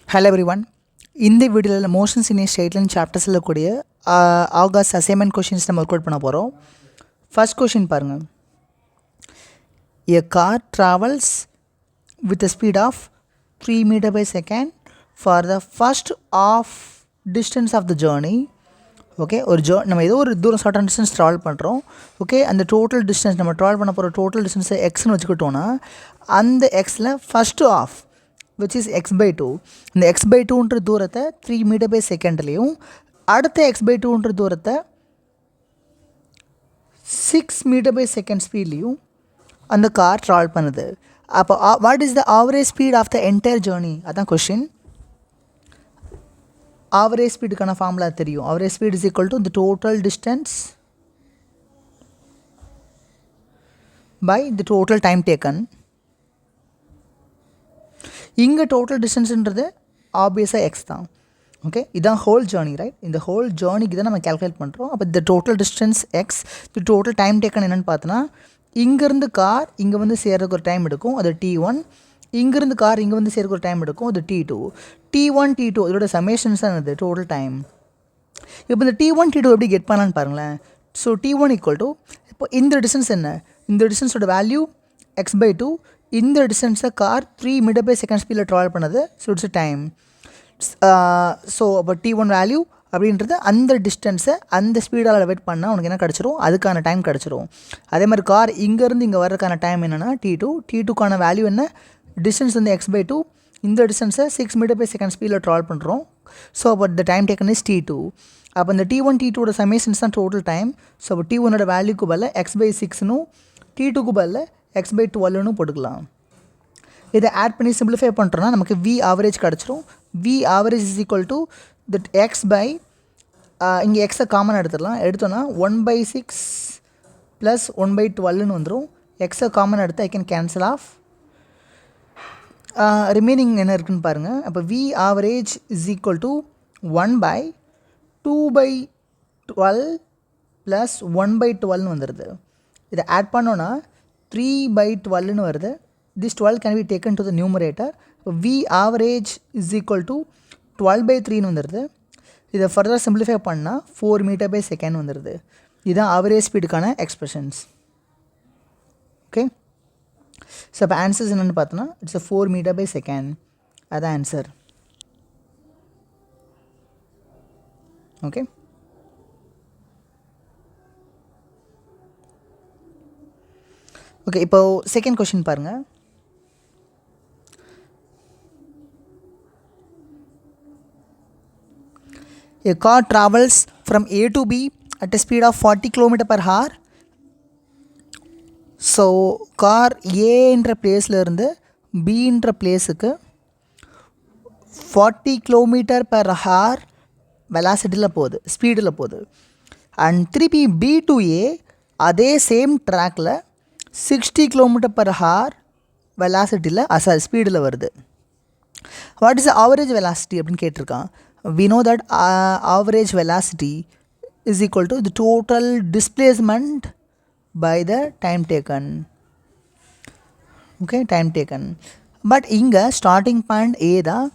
Hello everyone. இந்த வீடியோவில் motions இன் straight line சாப்டர்ஸில் கூடிய ஆகஸ்ட் அசைன்மெண்ட் கொஷின்ஸ் நம்ம ஒர்க் அவுட் பண்ண போகிறோம். ஃபர்ஸ்ட் கொஷின் பாருங்கள். A car travels with a speed of 3 meter by second for the first half distance of the journey. Okay, நம்ம ஏதோ ஒரு தூரம் ஷார்ட்டான டிஸ்டன்ஸ் ட்ராவல் பண்ணுறோம். ஓகே, அந்த டோட்டல் டிஸ்டன்ஸ் நம்ம ட்ராவல் பண்ண போகிற டோட்டல் டிஸ்டன்ஸை எக்ஸ்னு வச்சுக்கிட்டோன்னா அந்த எக்ஸில் first half which is x by 2. இந்த x by 2ன்ற தூரத்தை 3 மீட்டர் பை செகண்ட்லேயும் அடுத்த x by 2ன்ற தூரத்தை 6 மீட்டர் பை செகண்ட் ஸ்பீட்லேயும் அந்த கார் ட்ராவல் பண்ணுது. அப்போ what is the average speed of the entire journey? அதான் கொஷின். ஆவரேஜ் ஸ்பீடுக்கான ஃபார்முலா தெரியும். Average speed is equal to the total distance by the total time taken. இங்கே total டிஸ்டன்ஸுன்றது ஆப்வியஸாக X தான். ஓகே, இதுதான் ஹோல் ஜேர்னி, ரைட்? இந்த whole ஜேர்னிக்கு தான் நம்ம கேல்குலேட் பண்ணுறோம். அப்போ இந்த total distance X, the total time taken என்னென்னு பார்த்தோன்னா, இங்கேருந்து கார் இங்கே வந்து சேர்றதுக்கு ஒரு டைம் எடுக்கும், அது T1. இங்கேருந்து கார் இங்கே வந்து சேர்றதுக்கு ஒரு டைம் எடுக்கும், அது T2. T1 T2 இதோட சமேஷன்ஸ் தான் இது டோட்டல் டைம். இப்போ இந்த T1 T2 எப்படி கெட் பண்ணலான்னு பாருங்களேன். ஸோ T1 ஈக்குவல் டு, இப்போ இந்த டிஸ்டன்ஸ் என்ன? இந்த டிஸ்டன்ஸோட வேல்யூ x by 2. இந்த டிஸ்டன்ஸை கார் 3 மீட்டர் பை செகண்ட் ஸ்பீடில் ட்ராவல் பண்ணது. So it's time. ஸோ அப்போ T1 வேல்யூ அப்படின்றது அந்த டிஸ்டன்ஸை அந்த ஸ்பீடால் டிவைட் பண்ணால் உனக்கு என்ன கிடச்சிரும்? அதுக்கான டைம் கிடச்சிரும். அதே மாதிரி கார் இங்கேருந்து இங்கே வர்றதுக்கான டைம் என்னென்னா T2. T2க்கான வேல்யூ என்ன? டிஸ்டன்ஸ் வந்து x by 2. இந்த டிஸ்டன்ஸை 6 மீட்டர் பை செகண்ட் ஸ்பீடில் ட்ராவல் பண்ணுறோம். ஸோ அப்போ the time taken is T2. அப்போ இந்த T1 T2ஓட சமேஷன்ஸ் தான் டோட்டல் டைம். ஸோ அப்போ T1ஓட வேல்யூக்கு பதில் x by 6னும் T2க்கு பதில் x by 12னு போட்டுக்கலாம். இதை ஆட் பண்ணி சிம்பிளிஃபை பண்ணுறோன்னா நமக்கு V ஆவரேஜ் கிடச்சிரும். V average is equal to that X by, இங்கே எக்ஸை காமன் எடுத்தோன்னா 1/6 ப்ளஸ் 1/12னு வந்துடும். எக்ஸை காமன் எடுத்து I can cancel off. Remaining என்ன இருக்குதுன்னு பாருங்கள். அப்போ V average is equal to 1/2/12 plus 1/12னு வந்துடுது. இதை ஆட் பண்ணோன்னா 3/12னு வருது. This 12 can be taken to the numerator. V average is equal to 12/3னு வந்துடுது. இதை ஃபர்தர் சிம்பிளிஃபை பண்ணால் 4 மீட்டர் பை செகண்ட் வந்துடுது. இதுதான் ஆவரேஜ் ஸ்பீடுக்கான எக்ஸ்பிரஷன்ஸ். ஓகே, ஸோ இப்போ ஆன்சர்ஸ் என்னென்னு பார்த்தோன்னா இட்ஸ் 4 மீட்டர் பை செகண்ட். அதான் ஆன்சர். ஓகே, ஓகே, இப்போ செகண்ட் கொஷின் பாருங்கள். A car travels from A to B at a speed of 40 km per hour. So car ஏன்ற பிளேஸ்லேருந்து பின்ற பிளேஸுக்கு 40 km per hour வெலாசிட்டியில் போகுது, ஸ்பீடில் போகுது. அண்ட் திருப்பி B to A அதே சேம் ட்ராக்கில் 60 km per hour வெலாசிட்டியில் ஸ்பீடில் வருது. What is the average velocity அப்படின்னு கேட்டிருக்கான். We know that average velocity is equal to the total displacement by the time taken. Okay, time taken. But inga starting point A தான்,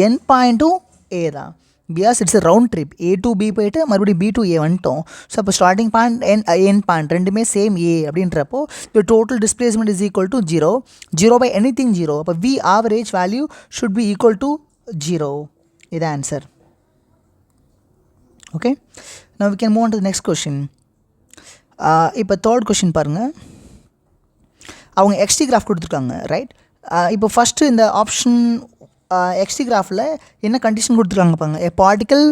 end point to A தான். Because it's a round trip. A to B போயிட்டு மறுபடியும் B to A வந்துட்டோம். So அப்போ starting point end point ரெண்டுமே same A அப்படின்றப்போ the total displacement is equal to 0. 0 by anything 0. அப்போ V average value should be equal to 0. இது answer. Okay, now we can move on to the next question. இப்போ third question பாருங்கள். அவங்க XT graph கொடுத்துருக்காங்க, right? இப்போ first இந்த option XT கிராஃபில் என்ன condition கொடுத்துருக்காங்க பாருங்க. A particle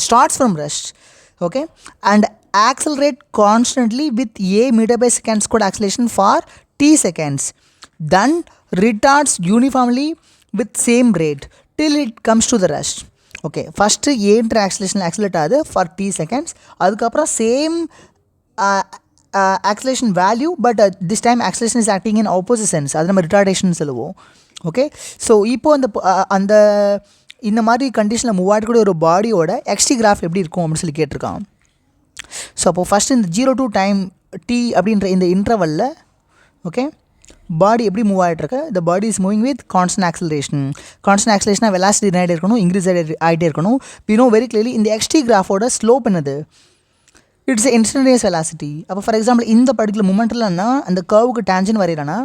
starts from rest, okay, and accelerate constantly with a meter by second squared acceleration for t seconds, then retards uniformly with same rate till it comes to the rest. Okay, first ஏன்ற acceleration accelerate ஆகுது for t seconds. அதுக்கப்புறம் same acceleration value, but this time acceleration is acting in opposite sense. அது நம்ம retardation சொல்லுவோம். Okay, so இப்போது அந்த இந்த மாதிரி கண்டிஷனில் மூவ் ஆகக்கூடிய ஒரு பாடியோட எக்ஸ்டி கிராஃப் எப்படி இருக்கும் அப்படின்னு சொல்லி கேட்டிருக்கான். ஸோ அப்போது ஃபஸ்ட்டு இந்த 0 to டைம் t அப்படின்ற இந்த இன்டர்வலில், ஓகே, பாடி எப்படி மூவ் ஆகிட்டுருக்கு, the body is moving with constant acceleration. Constant ஆக்சலேஷனாக வெலாசிட்டி ஆகிட்டே இருக்கணும், இன்க்ரீஸ் ஆகிட்டே இருக்கணும். வி நோ வெரி கிளியர்லி இந்த எக்ஸ்டி கிராஃபோட ஸ்லோப் என்னது, இட்ஸ் இன்ஸ்டன்டேனியஸ் வெலாசிட்டி. அப்போ ஃபார் எக்ஸாம்பிள் இந்த பர்டிகுலர் மூமெண்ட்லன்னா அந்த கர்வுக்கு டேஞ்சன் வரையிறேன்னா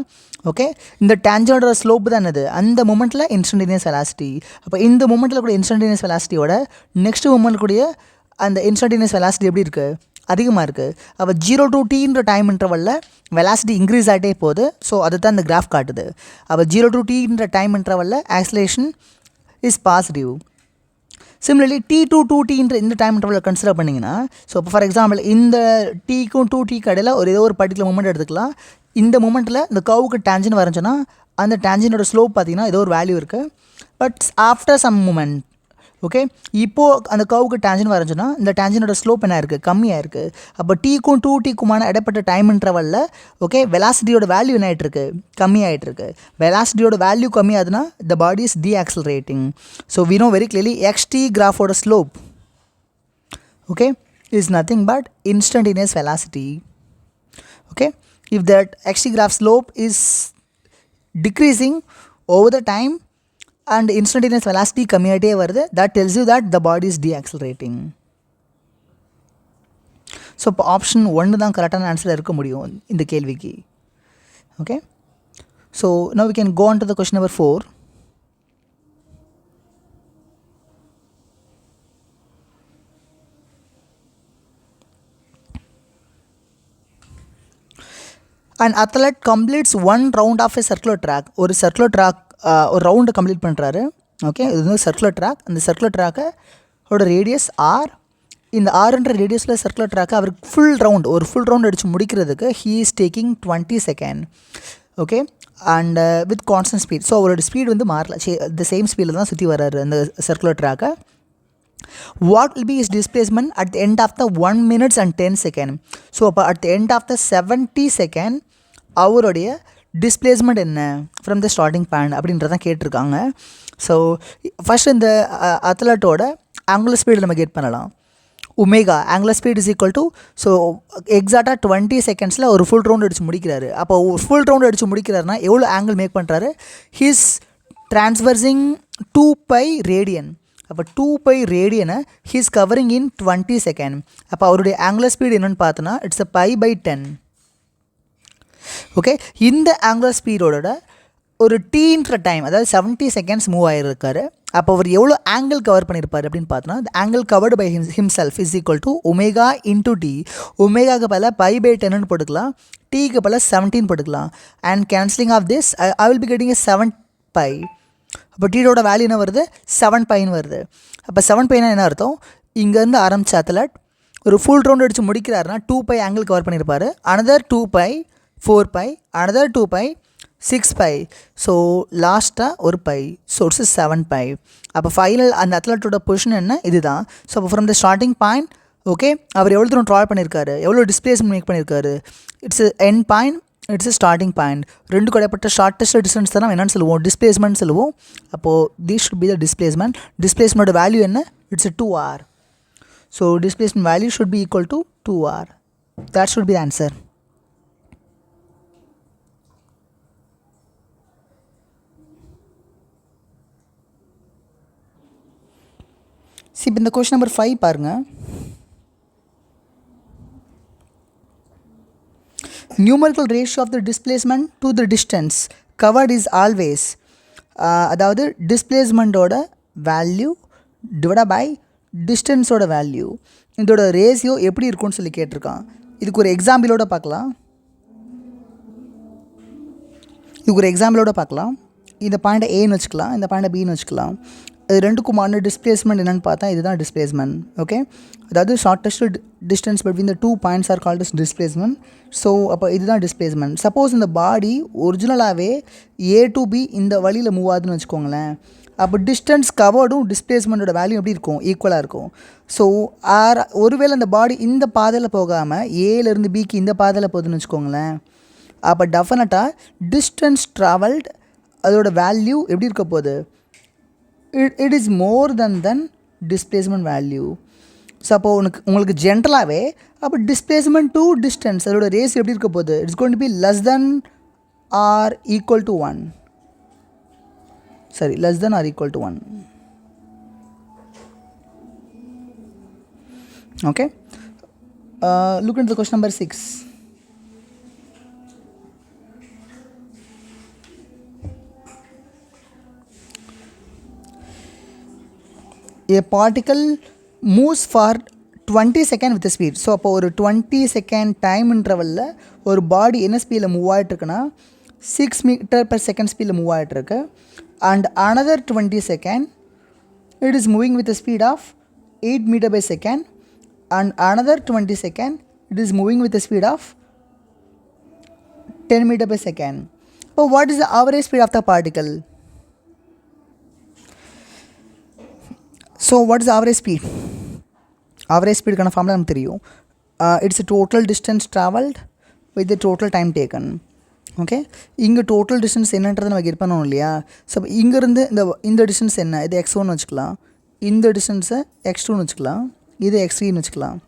ஓகே, இந்த டேஞ்சனோட ஸ்லோப் தான் என்னது, அந்த மூமெண்ட்டில் இன்ஸ்டன்டேனியஸ் வெலாசிட்டி. அப்போ இந்த மூமெண்ட்டில் கூட இன்ஸ்டன்டேனியஸ் வெலாசிட்டியோட நெக்ஸ்ட் மூமெண்ட் கூடிய அந்த இன்ஸ்டன்டேனியஸ் வெலாசிட்டி எப்படி இருக்குது, அதிகமாக இருக்குது. அப்போ 0 to t டைம் இன்டர்வலில் வெலாசிட்டி இன்க்ரீஸ் ஆகிட்டே போகுது. ஸோ அதை தான் இந்த கிராஃப் காட்டுது. அப்போ 0 to t டைம் இன்டர்வலில் acceleration is positive. Similarly t to 2t இந்த டைம் இன்டர்வலில் கன்சிடர் பண்ணிங்கன்னா, ஸோ இப்போ ஃபார் எக்ஸாம்பிள் இந்த டீக்கும் 2t கடையில் ஏதோ ஒரு பர்டிகுலர் மூமெண்ட் எடுத்துக்கலாம். இந்த மூமெண்ட்டில் இந்த கர்வுக்கு டேஞ்சன் வரைஞ்சுன்னா அந்த டேஞ்சனோட ஸ்லோப் பார்த்திங்கன்னா ஏதோ ஒரு வேல்யூ இருக்குது. But after some moment okay, இப்போது அந்த கர்வுக்கு டேஞ்சன் வரைஞ்சுன்னா இந்த டேஞ்சனோட ஸ்லோப் என்ன இருக்குது, கம்மியாக இருக்குது. அப்போ டீக்கும் 2tக்குமான இடைப்பட்ட டைம் இன்டர்வலில் ஓகே வெலாசிட்டியோட வேல்யூ என்ன ஆகிட்டுருக்கு, கம்மியாகிட்டுருக்கு. வெலாசிட்டியோட வேல்யூ கம்மியாகுதுன்னா the body is decelerating. So we know very clearly x t கிராஃபோட slope okay is nothing but instantaneous velocity. Okay, if that xt graph slope is decreasing over the time and instantaneous velocity கம்மியாகிட்டே வருது, that tells you that the body is deaccelerating. So இப்போ option 1 தான் கரெக்டான ஆன்சராக இருக்க முடியும் இந்த கேள்விக்கு. Okay, so now we can go on to the question number 4. An athlete completes one round of a circular track. ஒரு circular track ஒரு round complete பண்ணுறாரு. ஓகே, இது வந்து சர்க்குலர் ட்ராக். அந்த சர்க்குலர் ட்ராக்கோட ரேடியஸ் ஆர். இந்த ஆர்ன்ற ரேடியஸில் சர்க்குலர் ட்ராக்கை அவருக்கு ஒரு ஃபுல் ரவுண்ட் அடித்து முடிக்கிறதுக்கு he is taking 20 second. Okay, and with constant speed. So அவரோட ஸ்பீட் வந்து மாறல, இந்த சேம் ஸ்பீடில் தான் சுற்றி வர்றாரு அந்த சர்க்குலர் ட்ராக்கை. What will be his displacement at the end of the 1 minute and 10 second? So அப்போ at the end of the 70 second அவருடைய டிஸ்பிளேஸ்மெண்ட் என்ன ஃப்ரம் த ஸ்டார்டிங் பாயிண்ட் அப்படின்றதான் கேட்டிருக்காங்க. ஸோ ஃபஸ்ட் இந்த அத்லட்டோட ஆங்குலர் ஸ்பீடு நம்ம கெட் பண்ணலாம். Omega angular speed is equal to, so எக்ஸாக்டாக 20 செகண்ட்ஸில் ஒரு ஃபுல் ரவுண்ட் அடித்து முடிக்கிறாரு. அப்போ ஃபுல் ரவுண்ட் அடித்து முடிக்கிறாருன்னா எவ்வளோ ஆங்கிள் மேக் பண்ணுறாரு, ஹீஸ் ட்ரான்ஸ்வர்சிங் 2π ரேடியன். அப்போ 2π ரேடியனை ஹீஸ் கவரிங் இன் 20 செகண்ட். அப்போ அவருடைய ஆங்குலர் ஸ்பீடு என்னென்னு பார்த்தோன்னா இட்ஸ் a π/10. ஓகே, இந்த ஆங்குலர் ஸ்பீடோட ஒரு டீன்ற டைம், அதாவது 70 செகண்ட்ஸ் மூவ் ஆகிருக்காரு. அப்போ அவர் எவ்வளோ ஆங்கிள் கவர் பண்ணியிருப்பார் அப்படின்னு பார்த்தோன்னா the angle covered by himself is equal to omega into t. ஒமேகாவுக்கு பல π/10 போட்டுக்கலாம், டீக்கு பல 17 போட்டுக்கலாம். And cancelling off this I will be getting 7π. அப்போ டீயோட வேல்யூ என்ன வருது, 7πன்னு வருது. அப்போ 7πனா என்ன அர்த்தம், இங்கேருந்து ஆரம்பித்த அத்லட் ஒரு ஃபுல் ரவுண்ட் அடித்து முடிக்கிறாருன்னா 2π ஆங்கிள் கவர் பண்ணியிருப்பார். Another 2π 4π, another 2π 6π. ஸோ லாஸ்ட்டாக ஒரு π. So it's 7π. அப்போ ஃபைனல் அந்த அத்லட்டோட பொசிஷன் என்ன, இதுதான். ஸோ அப்போ from the starting point okay அவர் எவ்வளோ தூரம் ட்ராவல் பண்ணியிருக்காரு, எவ்வளோ டிஸ்பிளேஸ்மெண்ட் மேக் பண்ணியிருக்காரு, it's end point, it's starting point. ரெண்டு கடைப்பட்ட ஷார்ட்டஸ்ட் டிஸ்டன்ஸ் தான் நம்ம என்னென்னு சொல்லுவோம், டிஸ்பிளேஸ்மெண்ட் சொல்லுவோம். அப்போது this should be the displacement. டிஸ்பிளேஸ்மெண்ட்டோட வேல்யூ என்ன, it's 2r. So displacement value should be equal to 2r. That should be the answer. இப்போ இந்த கொஸ்டின் நம்பர் 5 பாருங்கள். Numerical ratio of the displacement to the distance covered is always, அதாவது டிஸ்பிளேஸ்மெண்ட்டோட value divide by டிஸ்டன்ஸோட value, இதோட ratio எப்படி இருக்கும்னு சொல்லி கேட்டிருக்கான். இதுக்கு ஒரு எக்ஸாம்பிளோட பார்க்கலாம். இந்த பாயிண்ட்டை ஏன்னு வச்சுக்கலாம், இந்த பாயிண்ட்டை பின்னு வச்சுக்கலாம். இது ரெண்டுக்குமான டிஸ்பிளேஸ்மெண்ட் என்னென்னு பார்த்தா இதுதான் டிஸ்பிளேஸ்மெண்ட். ஓகே, அதாவது shortest distance between the 2 points are called as displacement. So அப்போ இதுதான் டிஸ்பிளேஸ்மெண்ட். சப்போஸ் இந்த பாடி ஒரிஜினலாகவே A to B இந்த வழியில் மூவ் ஆகுதுன்னு வச்சுக்கோங்களேன். அப்போ டிஸ்டன்ஸ் கவர்டும் டிஸ்பிளேஸ்மெண்ட்டோட வேல்யூ எப்படி இருக்கும், ஈக்குவலாக இருக்கும். ஸோ ஒருவேளை அந்த பாடி இந்த பாதையில் போகாமல் ஏலேருந்து பிக்கு இந்த பாதையில் போகுதுன்னு வச்சுக்கோங்களேன். அப்போ டெஃபினட்டாக டிஸ்டன்ஸ் ட்ராவல்ட் அதோட வேல்யூ எப்படி இருக்க போகுது, it is more than displacement value. So அப்போ உங்களுக்கு ஜென்ரலாகவே அப்போ டிஸ்பிளேஸ்மெண்ட் டு டிஸ்டன்ஸ் அதோட ரேஸ் எப்படி இருக்க போகுது, it's going to be less than or equal to 1. Sorry, less than or equal to 1. Okay. Look into the question number 6. A particle moves for 20 seconds with the speed. So அப்போ ஒரு 20 second time intervalல ஒரு பாடி என்ன ஸ்பீடில் move ஆகிட்டு இருக்குன்னா 6 meter per second ஸ்பீடில் move ஆகிட்டு இருக்கு. And another 20 second it is moving with the speed of 8 meter by second. And another 20 second it is moving with the speed of 10 meter per second. So what is the average speed of the particle? So what is the average speed? Average speed kind of formula நமக்கு தெரியும். It's a total distance traveled with the total time taken. Okay, இங்கே total distance என்னன்றதை நம்ம get பண்ணணும் இல்லையா? So இங்கேருந்து இந்த distance என்ன, இது x1 வச்சுக்கலாம், இந்த டிஸ்டன்ஸை x2ன்னு வச்சுக்கலாம், இது x3ன்னு வச்சுக்கலாம்.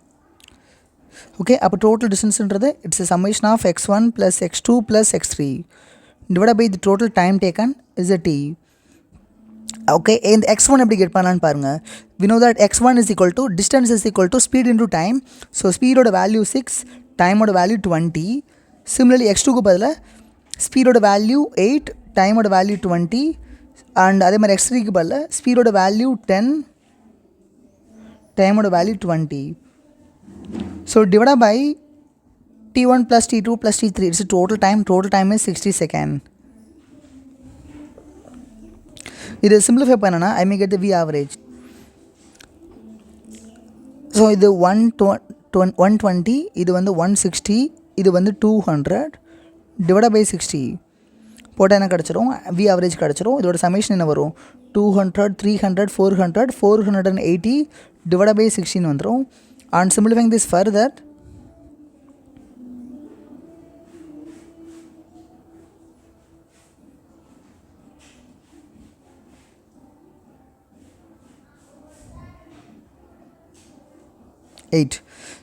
ஓகே, அப்போ டோட்டல் டிஸ்டன்ஸ்ன்றது it's a summation of x1 plus x2 plus x3 divided by the total time taken is a t. Okay, இந்த x1 எப்படி கெட் பண்ணலான்னு பாருங்கள். we know that x1 is equal to distance is equal to speed into time. So ஸ்பீடோட value 6, டைமோட value 20. Similarly x2க்கு பதிலாக ஸ்பீடோட value 8, டைமோட வேல்யூ 20. அண்ட் அதே மாதிரி x3க்கு பதிலாக ஸ்பீடோட வேல்யூ 10, டைமோட value 20. So divide by t1 plus t2 plus t3 it's total time is 60 seconds. இது சிம்பிளிஃபை பண்ணனா I may get V average. So இது 120, இது வந்து 160, இது வந்து 200 டிவைட் பை 60 போட்டால் என்ன கிடச்சிரும், வி ஆவரேஜ் கிடச்சிரும். இதோட சமேஷன் என்ன வரும், 200, 300, 400, 480 டிவைட் பை 16 வந்துடும். And simplifying this further,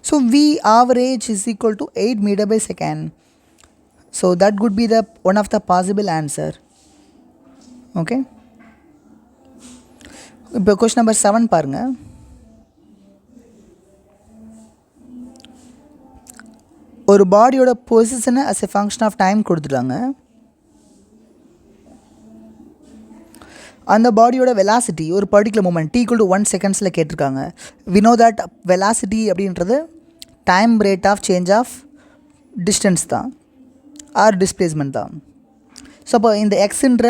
so V average is equal to 8 meter by second. So that could be the one of the possible answer. Okay. இப்போ question number 7 பாருங்க. ஒரு பாடியோட பொசிஷனை as a function of time கொடுத்துட்டாங்க. அந்த பாடியோட velocity ஒரு particular moment t equal to 1 seconds கேட்டிருக்காங்க. we know that velocity அப்படின்றது time rate of change of distance தான் ஆர் டிஸ்பிளேஸ்மெண்ட் தான். ஸோ அப்போ இந்த எக்ஸுன்ற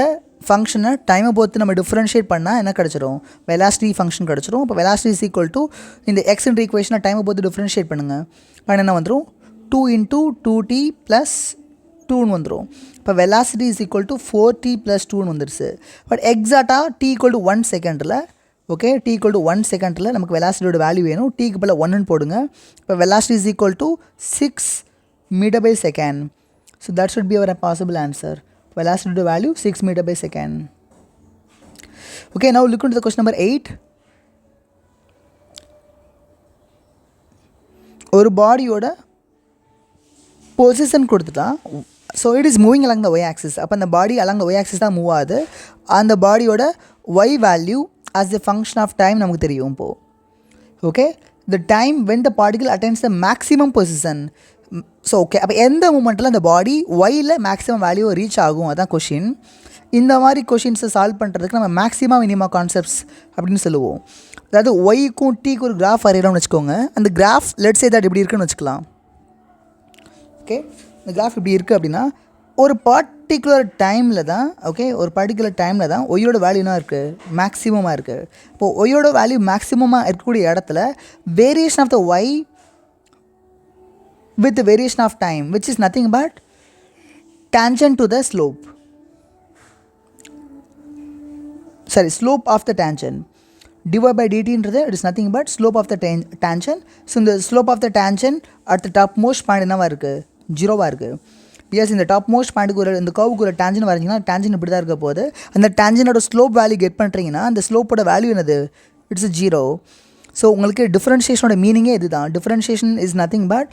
ஃபங்க்ஷனை டைமை பொறுத்து நம்ம டிஃப்ரென்ஷியேட் பண்ணால் என்ன கிடச்சிரும், வெலாசிட்டி ஃபங்க்ஷன் கிடச்சிரும். இப்போ வெலாசிட்டி இஸ் ஈக்குவல் டு இந்த எக்ஸுன்ற ஈக்குவேஷனை டைமை பொறுத்து டிஃப்ரென்ஷியேட் பண்ணுங்கள். ஆனால் என்ன வந்துடும், 2 into 2t plus 2ன்னு வந்துடும். இப்போ velocity is equal to 4t plus 2ன்னு வந்துடுச்சு. பட் எக்ஸாக்டாக t equal to 1 செகண்டில், ஓகே, t equal to 1 செகண்டில் நமக்கு வெலாசிட்டியோட வேல்யூ வேணும். t க்கு பதில் 1ன்னு போடுங்க. இப்போ velocity is equal to 6 meter by second. So that should be our possible answer. வெலாசிட்டியோட value 6 meter by second. Okay, now look into the question number 8. ஒரு பாடியோட பொசிஷன் கொடுத்துட்டா, so it is moving along the y axis. அப்போ அந்த body along the y axis தான் move ஆகுது. அந்த பாடியோட y value as the function of time நமக்கு தெரியும் இப்போது. Okay, the time when the particle attains the maximum position. So okay, அப்போ எந்த மூமெண்ட்டில் அந்த பாடி ஒயில் மேக்ஸிமம் வேல்யூ ரீச் ஆகும், அதான் கொஷின். இந்த மாதிரி கொஷின்ஸை சால்வ் பண்ணுறதுக்கு நம்ம மேக்ஸிமம் மினிமா கான்செப்ட்ஸ் அப்படின்னு சொல்லுவோம். அதாவது ஒய்க்கும் டீக்கு ஒரு கிராஃப் வரைகிறோம்னு வச்சுக்கோங்க. அந்த கிராஃப் லெட்ஸ் சே தட் இப்படி இருக்குன்னு வச்சுக்கலாம். ஓகே, இந்த கிராஃப் இப்படி இருக்குது அப்படின்னா ஒரு பர்டிகுலர் டைமில் தான், ஓகே, ஒரு பர்டிகுலர் டைமில் தான் ஒய்யோட வேல்யூனா இருக்குது, மேக்ஸிமமாக இருக்குது. இப்போது ஒய்யோட வேல்யூ மேக்ஸிமமாக இருக்கக்கூடிய இடத்துல variation of the y with the variation of time, which is nothing but tangent to the slope. Sorry, slope of the tangent. dy by dt என்றது it is nothing but slope of the tangent. So இந்த slope of the tangent at the top most point என்னவா இருக்குது, 0வா இருக்குது. Because இந்த top most பாயிண்ட்டுக்கு ஒரு இந்த கர்வுக்கு ஒரு டேஞ்சன் வரைஞ்சிங்கன்னா டேஞ்சன் இப்படி தான் இருக்க போகுது. அந்த டேஞ்சனோட ஸ்லோப் வேல்யூ கெட் பண்ணுறீங்கன்னா அந்த ஸ்லோப்போட வேல்யூ என்னது, இட்ஸ் 0. ஸோ உங்களுக்கு டிஃப்ரென்ஷியேஷனோட மீனிங்கே இது தான். Differentiation is nothing but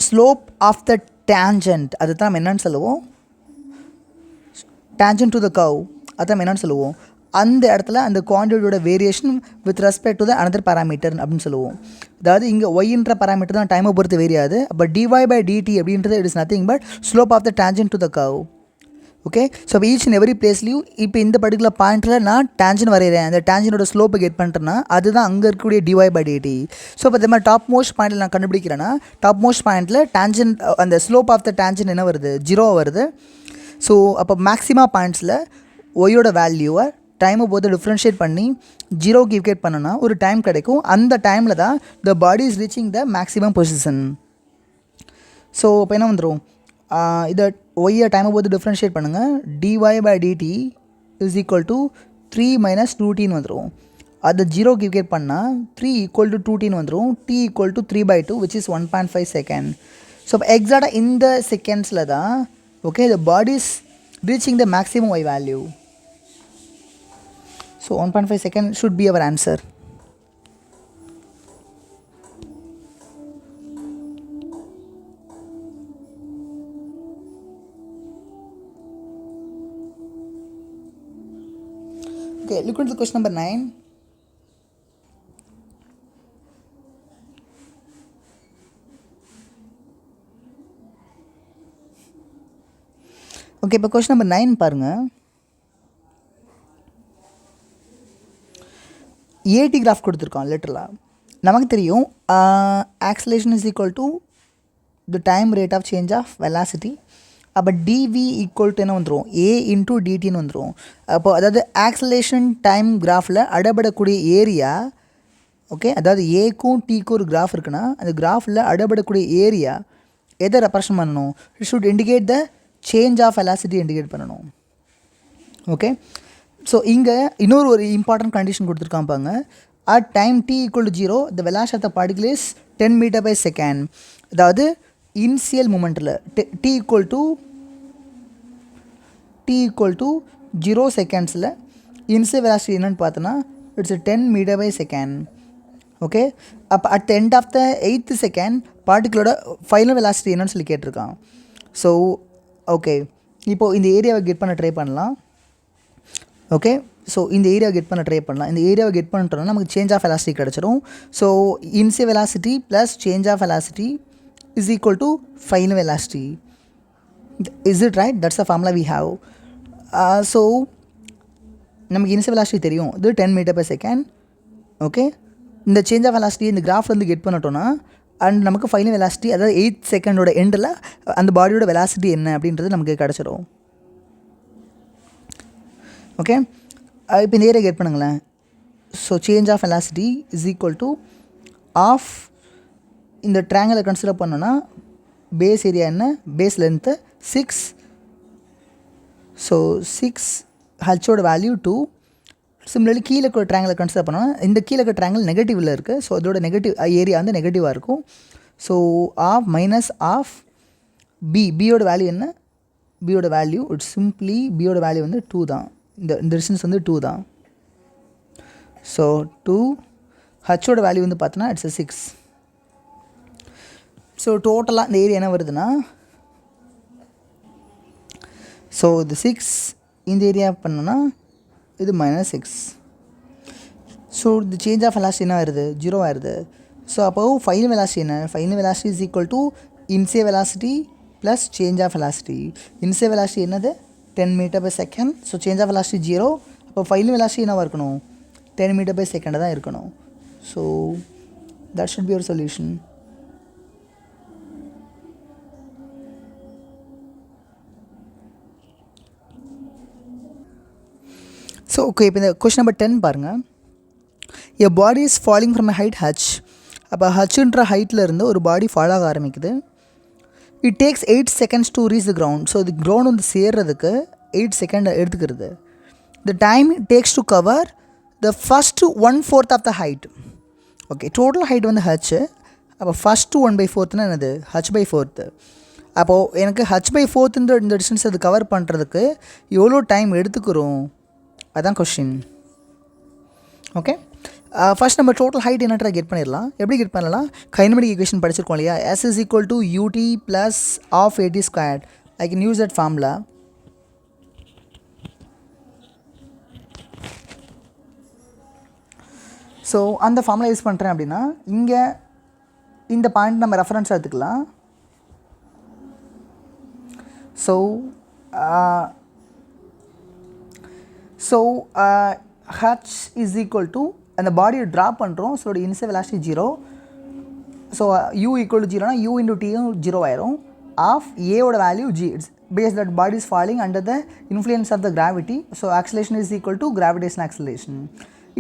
slope of the tangent அதுதான் நம்ம என்னன்னு சொல்லுவோம், டேஞ்சன்ட் டு த கர்வ் அதுதான் நம்ம என்னன்னு சொல்லுவோம். அந்த இடத்துல அந்த குவான்டிட்டியோட variation with respect to the another parameter அப்படின்னு சொல்லுவோம். அதாவது இங்கே ஒய்ன்ற பேராமீட்டர் தான் டைமை பொறுத்து வேரியாது. பட் dy/dt அப்படின்றது it is nothing but slope of the tangent to the curve. Okay, so each and every பிளேஸ்லையும் இப்போ இந்த பர்டிகுலர் பாயிண்ட்டில் நான் டேஞ்சன் வரைகிறேன், அந்த டேஞ்சனோட ஸ்லோப்பை கெட் பண்ணுறேன்னா அதுதான் அங்கே இருக்கக்கூடிய dy/dt. ஸோ இப்போ இந்த மாதிரி டாப் மோஸ்ட் பாயிண்டில் நான் கண்டுபிடிக்கிறேன்னா டாப் மோஸ்ட் பாயிண்ட்டில் டேஞ்சன் அந்த ஸ்லோப் ஆஃப் த டேஞ்சன் என்ன வருது, 0 வருது. ஸோ அப்போ மேக்ஸிமா பாயிண்ட்ஸில் ஒய்யோட வேல்யூவை டைமை போது டிஃப்ரென்ஷியேட் பண்ணி 0க்கு ஈக்குவேட் பண்ணோன்னா ஒரு டைம் கிடைக்கும். அந்த டைமில் தான் the body is reaching the maximum position. So இப்போ என்ன வந்துடும், இதை ஒய்யை டைமை போது டிஃப்ரென்ஷியேட் பண்ணுங்கள், dy/dt is equal to 3 - 2t வந்துடும். அதை 0க்கு ஈக்குவேட் பண்ணால் 3 = 2t வந்துடும். t = 3/2 which is 1.5 second. So இப்போ எக்ஸாக்டாக இந்த செகண்ட்ஸில் தான் okay the body is reaching the maximum y value. So 1.5 seconds should be our answer. Okay, look at the question number 9. Okay, இப்போ question number 9 பாருங்கள். ஏடி graph கொடுத்துருக்கோம் லிட்டரலாக. நமக்கு தெரியும் acceleration is equal to the time rate of change of velocity. அப்போ dv equal to என்ன வந்துடும், a into டிடின்னு வந்துடும். அப்போ அதாவது ஆக்சலேஷன் டைம் கிராஃபில் அடப்படக்கூடிய ஏரியா ஓகே, அதாவது ஏக்கும் டிக்கும் ஒரு கிராஃப் இருக்குன்னா அந்த கிராஃபில் அடப்படக்கூடிய ஏரியா எதை ரெப்ரசன்ட் பண்ணணும், it should indicate the change of velocity indicate பண்ணணும். ஓகே, ஸோ இங்கே இன்னொரு ஒரு இம்பார்ட்டன்ட் கண்டிஷன் கொடுத்துருக்காம்பாங்க. At time t = 0 the velocity of the particle is 10 m/s. அதாவது இனிஷியல் மூமெண்ட்டில் t = 0 செகண்ட்ஸில் இனிஷியல் வெலாசிட்டி என்னென்னு பார்த்தோன்னா இட்ஸ் 10 m/s. ஓகே, அப்போ at the end of the 8th second பார்ட்டிகளோட ஃபைனல் வெலாசிட்டி என்னன்னு சொல்லி கேட்டிருக்கான். ஸோ ஓகே, இப்போது இந்த ஏரியாவை கெட் பண்ண ட்ரை பண்ணலாம். ஓகே, ஸோ இந்த ஏரியாவை கெட் பண்ண ட்ரை பண்ணலாம். இந்த ஏரியாவை கெட் பண்ணிட்டோம்னா நமக்கு சேஞ்ச் ஆஃப் வெலாசிட்டி கிடச்சிரும். So initial velocity plus change of velocity is equal to final velocity. Is it right? That's the formula we have. So நமக்கு இனிஷியல் வெலாசிட்டி தெரியும், இது 10 m/s. ஓகே, இந்த சேஞ்ச் ஆஃப் வெலாசிட்டி இந்த கிராஃப்லேருந்து get பண்ணிட்டோன்னா and நமக்கு final velocity அதாவது 8th செகண்டோட எண்டில் அந்த பாடியோட வெலாசிட்டி என்ன அப்படின்றது நமக்கு கிடச்சிரும். ஓகே, இப்போ இந்த ஏரியா கெட் பண்ணுங்களேன். So change of velocity is equal to half இந்த ட்ரையாங்கிளை கன்சிடர் பண்ணோன்னா பேஸ் ஏரியா என்ன, பேஸ் லென்த்து 6. ஸோ 6 ஹச்சோட வேல்யூ 2. சிமிலர்லி கீழே இருக்கிற ட்ரையாங்கிளை கன்சிடர் பண்ணோன்னா இந்த கீழே இருக்கிற ட்ரையாங்கிள் நெகட்டிவில் இருக்குது. ஸோ அதோட நெகட்டிவ் ஏரியா வந்து நெகட்டிவாக இருக்கும். ஸோ ஆஃப் மைனஸ் ஆஃப் பியோட வேல்யூ என்ன, பியோட வேல்யூ இட்ஸ் சிம்பிளி பியோட வேல்யூ வந்து 2 தான். இந்த டிஸ்டன்ஸ் வந்து 2 தான். ஸோ 2 ஹச்சோட வேல்யூ வந்து பார்த்தோன்னா இட்ஸ் 6. ஸோ டோட்டலாக இந்த ஏரியா என்ன வருதுன்னா ஸோ இது 6 இந்த ஏரியா பண்ணோன்னா இது -6. ஸோ இது சேஞ்ச் ஆஃப் வெலாசிட்டி என்ன ஆயிருது, 0 ஆயிருது. ஸோ அப்போது ஃபைனல் வெலாசிட்டி என்ன, final velocity is equal to initial velocity plus change of velocity. Initial velocity என்னது 10 m/s. So change of velocity 0. அப்போ ஃபைனல் வெலாசிட்டி என்னவாக இருக்கணும், 10 m/s தான் இருக்கணும். So that should be your solution. So okay, இப்போ இந்த question number 10 பாருங்கள். A body is falling from a height H. அப்போ ஹச்ன்ற ஹைட்டில் இருந்து ஒரு பாடி ஃபால் ஆக ஆரம்பிக்குது. It takes 8 seconds to reach the ground. So இது கிரவுண்ட் வந்து சேர்றதுக்கு 8 செகண்ட் எடுத்துக்கிறது. The time it takes to cover the first 1/4 of the height. Okay, total height வந்து ஹச். அப்போ ஃபஸ்ட்டு 1/4 என்னது, h/4. அப்போது எனக்கு h/4 இந்த டிஸ்டன்ஸ் அது கவர் பண்ணுறதுக்கு எவ்வளோ டைம் எடுத்துக்கிறோம், அதான் கொஷின். ஓகே, ஃபஸ்ட் நம்ம டோட்டல் ஹைட் என்னன்றதை கெட் பண்ணிடலாம். எப்படி கெட் பண்ணலாம்? கைனமெட்டிக் ஈக்குவேஷன் படிச்சிருக்கோம் இல்லையா? S is equal to ut plus half at squared. I can use that formula. So அந்த ஃபார்முலா யூஸ் பண்ணுறேன் அப்படின்னா இங்கே இந்த பாயிண்ட் நம்ம ரெஃபரன்ஸ் எடுத்துக்கலாம். H is equal to அந்த பாடியை ட்ராப் பண்ணுறோம். So initial velocity 0. So u equal to 0னா u into t 0 ஆயிரும். ஆஃப் ஏவோட value g. It's based that body is falling under the influence of the gravity. So acceleration is equal to gravitational acceleration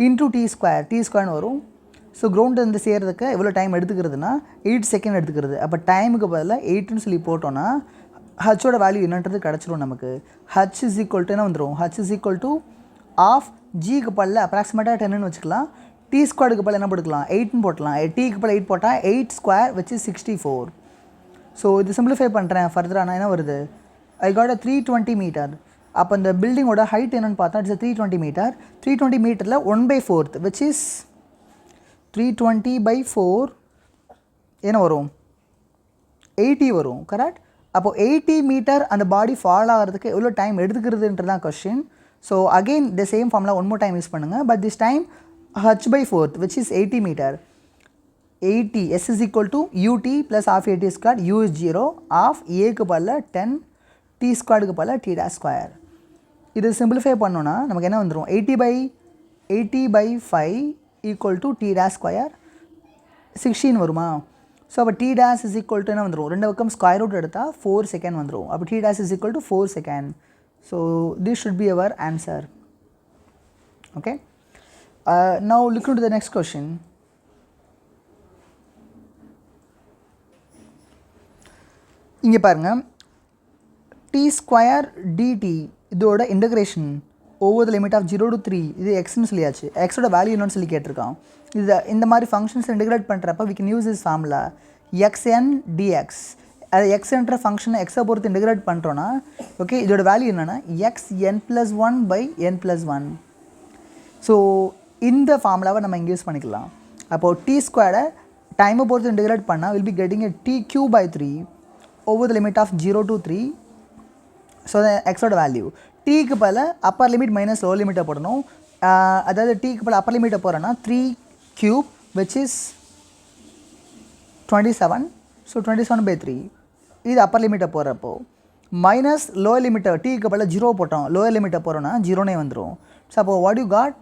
into t square வரும். So ground வந்து சேர்றதுக்கு எவ்வளோ time எடுத்துக்கிறதுனா 8 second எடுத்துக்கிறது. அப்போ டைமுக்கு பதிலாக 8ன்னு சொல்லி போட்டோன்னா ஹச்சோட வேல்யூ என்னன்றது கிடச்சிரும் நமக்கு. ஹச் இஸ் ஈக்குவல் டு என்ன வந்துடும்? H is equal to half ஜிக்கு பல்ல அப்ராக்சிமேட்டாக 10ன்னு வச்சுக்கலாம். டி ஸ்கொயருக்கு பல்ல என்ன போட்டுக்கலாம்? 8ன்னு போட்டலாம். டீக்கு பல்ல 8 போட்டால் 8 ஸ்கொயர் வச்சு 64. ஸோ இது சிம்பிளிஃபை பண்ணுறேன் ஃபர்தராக நான் என்ன வருது? I got a 320 meter. அப்போ இந்த பில்டிங்கோட ஹைட் என்னென்னு பார்த்தா இட்ஸ் 320 மீட்டர். 320 மீட்டரில் 1/4 விச் இஸ் 320/4 என்ன வரும்? 80 வரும். கரெக்ட்? அப்போது 80 மீட்டர் அந்த பாடி ஃபால் ஆகிறதுக்கு எவ்வளோ டைம் எடுத்துக்கிறதுன்றதான் question. So again the same formula one more time use பண்ணுங்கள். But this time h/4 which is 80 metre. 80 s is equal to ut plus half at squared. u is 0. half aக்கு பல்ல 10 t ஸ்கொயருக்கு பல்ல t dash square. இது simplify பண்ணோன்னா நமக்கு என்ன வந்துடும்? 80/5 equal to t dash square 16 வருமா? ஸோ அப்போ t dash is equal to என்ன வந்துடும்? ரெண்டு பக்கம் ஸ்கொயர் ரூட் எடுத்தால் 4 செகண்ட் வந்துடும். அப்போ t dash is equal to 4 second. So this should be our answer. Okay, now look into the next question. இங்கே பாருங்கள், t ஸ்கொயர் dt இதோட integration over the limit of 0 to 3 இது எக்ஸ்னு சொல்லியாச்சு. எக்ஸோட வேல்யூ என்னன்னு சொல்லி கேட்டிருக்கான். இது இந்த மாதிரி ஃபங்க்ஷன்ஸ் இன்டகிரேட் பண்ணுறப்ப we can use this formula xn dx. அது எக்ஸ்ன்ற ஃபங்க்ஷனை எக்ஸை பொறுத்து இன்டகிரேட் பண்ணுறோன்னா ஓகே, இதோட வேல்யூ என்னென்னா xn+1/n+1. ஸோ இந்த ஃபார்முலாவை நம்ம இங்கே யூஸ் பண்ணிக்கலாம். அப்போது டி ஸ்கொயரை டைமை பொறுத்து இன்டகிரேட் பண்ணால் will be getting t³ over the limit of 0 to 3. So எக்ஸோட வேல்யூ டீக்கு பல அப்பர் லிமிட் மைனஸ் லோவர் லிமிட்டை போடணும். அதாவது டீக்கு பல அப்பர் லிமிட்டை போகிறோன்னா 3³ விச் இஸ் 27. ஸோ 27/3 இது அப்பர் லிமிட்டை போடுறப்போ மைனஸ் லோவர் லிமிட்டை டீக்கு பல 0 போட்டோம். லோவர் லிமிட்டை போகிறோன்னா 0 வந்துடும். ஸோ அப்போ வாட் யூ காட்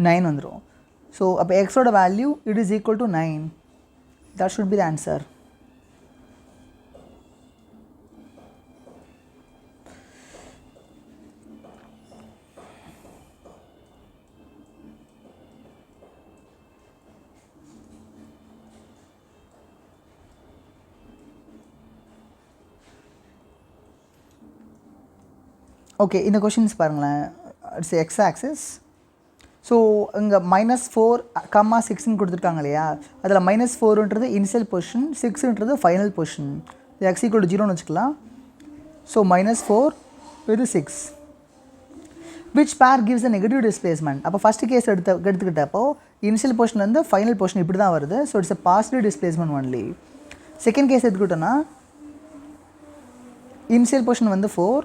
9 வந்துடும். ஸோ அப்போ எக்ஸோட value it is equal to 9. That should be the answer. Okay, இந்த கொஷின்ஸ் பாருங்களேன். It's X axis. ஸோ இங்கே -4,6ன்னு கொடுத்துருக்காங்க இல்லையா? அதில் -4ன்றது இனிஷியல் பொசிஷன், 6ன்றது final position. X equal to 0ன்னு வச்சுக்கலாம். ஸோ -4 இது 6. Which pair gives a negative displacement. அப்போ ஃபஸ்ட்டு கேஸ் எடுத்துக்கிட்டப்போ இனிஷியல் பொசிஷன்லேருந்து ஃபைனல் பொசிஷன் இப்படி தான் வருது. So it's a positive displacement only. Second case எடுத்துக்கிட்டோன்னா இனிஷியல் பொசிஷன் வந்து 4,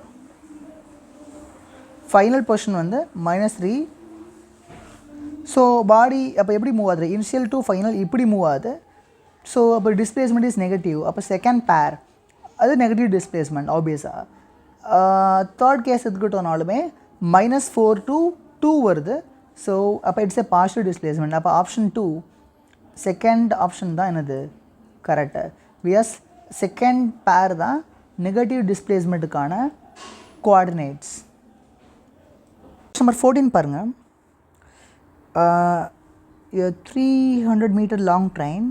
ஃபைனல் பொசிஷன் வந்து -3. ஸோ பாடி அப்போ எப்படி மூவ் ஆகுது? இனிஷியல் டு ஃபைனல் இப்படி மூவ் ஆகுது. ஸோ அப்போ டிஸ்பிளேஸ்மெண்ட் இஸ் நெகட்டிவ். அப்போ செகண்ட் பேர் அது நெகட்டிவ் டிஸ்பிளேஸ்மெண்ட் ஆப்வியஸாக. தேர்ட் கேஸ் எடுத்துக்கிட்டோனாலுமே -4 to 2 வருது. ஸோ அப்போ இட்ஸ் எ பாசிட்டிவ் டிஸ்பிளேஸ்மெண்ட். அப்போ ஆப்ஷன் 2 செகண்ட் ஆப்ஷன் தான் என்னது கரெக்டு. வியஸ் செகண்ட் பேர் தான் நெகட்டிவ் டிஸ்பிளேஸ்மெண்ட்டுக்கான கோஆர்டினேட்ஸ். நம்பர் 14 பாருங்கள். A 300 meter long train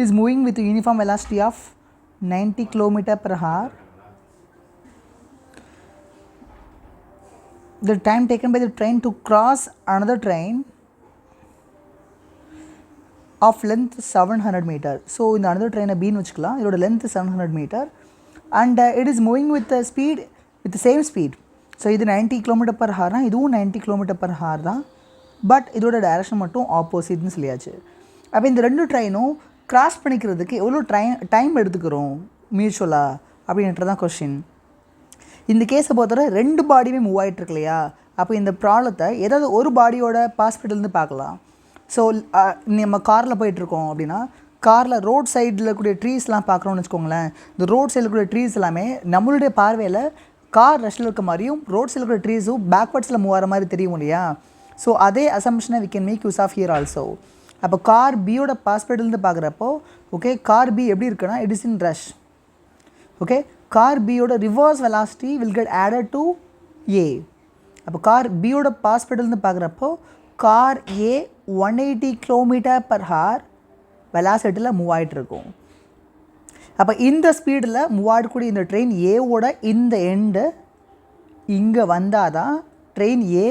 is moving with a uniform velocity of 90 km/h. The time taken by the train to cross another train of length 700 meter. So in the another train B னு வச்சுக்கலாம். இதோட length 700 meter and it is moving with the speed with the same speed. So இது 90 km/h இதுவும் 90 km/h தான். But இதோட direction மட்டும் ஆப்போசிட்னு சொல்லியாச்சு. அப்போ இந்த 2 ட்ரெயினும் கிராஸ் பண்ணிக்கிறதுக்கு எவ்வளோ டைம் எடுத்துக்கிறோம் மியூச்சுவலாக அப்படின்றது தான் கொஷின். இந்த கேஸை பொறுத்தவரை 2 பாடியுமே மூவ் ஆகிட்டுருக்கு இல்லையா. அப்போ இந்த ப்ராப்ளத்தை ஏதாவது ஒரு பாடியோட பாஸ்பிட்டல்னு பார்க்கலாம். ஸோ நம்ம காரில் போயிட்டுருக்கோம் அப்படின்னா காரில் ரோட் சைடில் கூடிய ட்ரீஸ்லாம் பார்க்குறோன்னு வச்சுக்கோங்களேன். இந்த ரோட் சைடில் கூடிய ட்ரீஸ் எல்லாமே நம்மளுடைய பார்வையில் கார் ரஷ்டில் இருக்க மாதிரியும் ரோட் சைடில் இருக்கிற ட்ரீஸும் பேக்வர்ட்ஸில் மூவ் ஆகிற மாதிரி தெரியும் இல்லையா. ஸோ அதே அசம்ஷனை we can make use of here also. அப்போ கார் பியோட பாஸ்பிட்டல்னு பார்க்குறப்போ ஓகே கார் பி எப்படி இருக்குன்னா it is in rush. Okay car பியோட reverse velocity will get added to A. அப்போ கார் பியோட பாஸ்பிட்டல்னு பார்க்குறப்போ கார் ஏ 180 km/h வெலாசிட்டியில் மூவ் ஆகிட்டுருக்கும். அப்போ இந்த ஸ்பீடில் மூவ் ஆகக்கூடிய இந்த ட்ரெயின் ஏவோட இந்த எண்டு இங்கே வந்தால் தான் ட்ரெயின் ஏ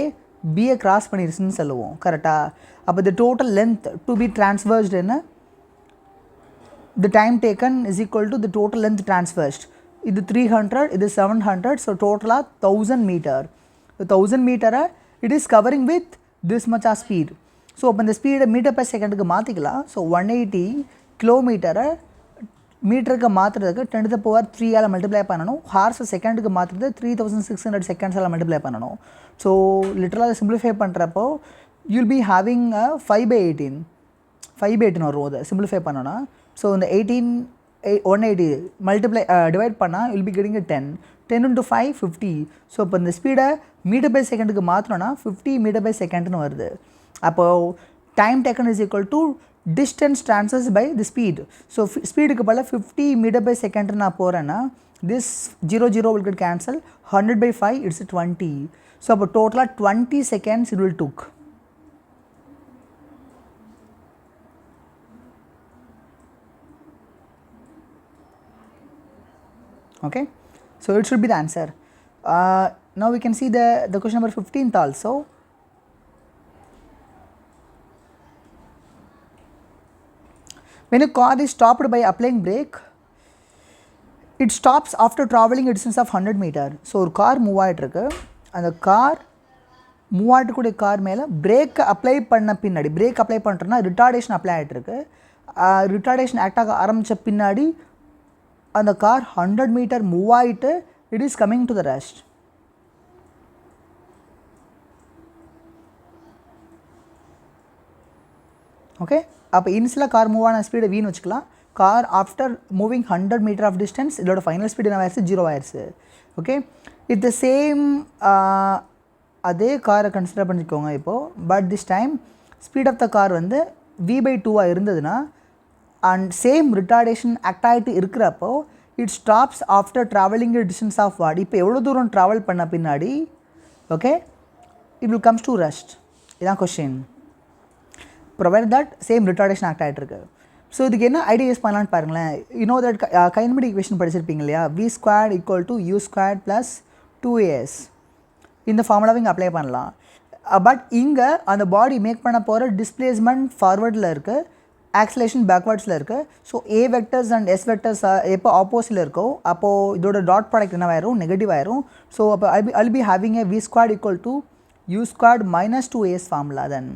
பியை கிராஸ் பண்ணிருச்சுன்னு சொல்லுவோம். கரெக்டாக? அப்போ the total length to be transversed என்ன the time taken is equal to the total length transversed. இது 300 இது 700. ஸோ டோட்டலாக 1000 மீட்டர். 1000 மீட்டரை it is covering with this much of speed. So அப்போ இந்த ஸ்பீடை மீட்டர் பர் செகண்டுக்கு மாற்றிக்கலாம். ஸோ 180 கிலோமீட்டரை மீட்டருக்கு மாற்றுறதுக்கு 10⁻³ மல்டிப்ளை பண்ணணும். ஹார்ஸை செகண்டுக்கு மாற்றுறது 3600 செகண்ட்ஸால் மல்டிப்ளை பண்ணணும். ஸோ லிட்டரலாக சிம்பிளிஃபை பண்ணுறப்போ யூல் பி ஹேவிங் 5/18 வரும். அதை சிம்பிளிஃபை பண்ணோன்னா ஸோ இந்த 180 மல்டிப்ளை டிவைட் பண்ணால் will be getting 10 into 5 50. So இப்போ இந்த ஸ்பீடை மீட்டர் பை செகண்டுக்கு மாற்றினோன்னா 50 மீட்டர் பை செகண்ட்னு வருது. அப்போது time taken is equal to distance transversed by the speed. So ஸ்பீடுக்கு பல 50 மீட்டர் பை செகண்ட் நான் போகிறேன்னா this 0 will get cancel. 100/5 it's 20. So அப்போ டோட்டலாக 20 seconds it will took. Okay, so it should be the answer. Now we can see the question number 15th also. When a car is stopped by applying brake, it stops after traveling a distance of 100 meter. So ஒரு car move ஆகிட்டுருக்கு. அந்த car move ஆகிட்டுக்கூடிய car மேலே brake apply பண்ண பின்னாடி brake apply பண்ணுறோன்னா retardation apply ஆகிட்டுருக்கு. Retardation act ஆக ஆரம்பித்த பின்னாடி அந்த கார் 100 மீட்டர் மூவ் ஆகிட்டு it is coming to the rest. Okay, அப்போ இனிஷியலாக கார் மூவ் ஆன ஸ்பீடை வீண் வச்சுக்கலாம். Car after moving 100 meter of distance இதோட ஃபைனல் ஸ்பீடு என்ன ஆயிடுச்சு 0 ஆயிடுச்சு. ஓகே, இட் த சேம் அதே காரை கன்சிடர் பண்ணிக்கோங்க இப்போது. But this time speed of the car வந்து v/2 இருந்ததுன்னா அண்ட் சேம் ரிட்டார்டேஷன் ஆக்ட் ஆகிட்டு இருக்கிறப்போ it stops after travelling distance of what. இப்போ எவ்வளோ தூரம் ட்ராவல் பண்ண பின்னாடி okay it will comes to rest. இதுதான் question. Provide that same retardation act ஆகிட்டுருக்கு. ஸோ இதுக்கு என்ன ஐடியா யூஸ் பண்ணலான்னு பாருங்களேன். யூனோ தட் கைனமெட்டிக் ஈக்குவேஷன் படிச்சிருப்பீங்க இல்லையா. v² = u² + 2as. இந்த ஃபார்முலாவை இங்கே அப்ளை பண்ணலாம். பட் இங்கே அந்த பாடி மேக் பண்ண போகிற டிஸ்பிளேஸ்மெண்ட் ஃபார்வர்டில் இருக்குது, ஆக்சலேஷன் பேக்வர்ட்ஸில் இருக்குது. So a vectors and s vectors எப்போ ஆப்போசிட்டில் இருக்கோ அப்போது இதோட டாட் ப்ராடக்ட் என்னவாயிரும் நெகட்டிவ் ஆயிரும். ஸோ அப்போ I'll be having a v² = u² - 2as formula then.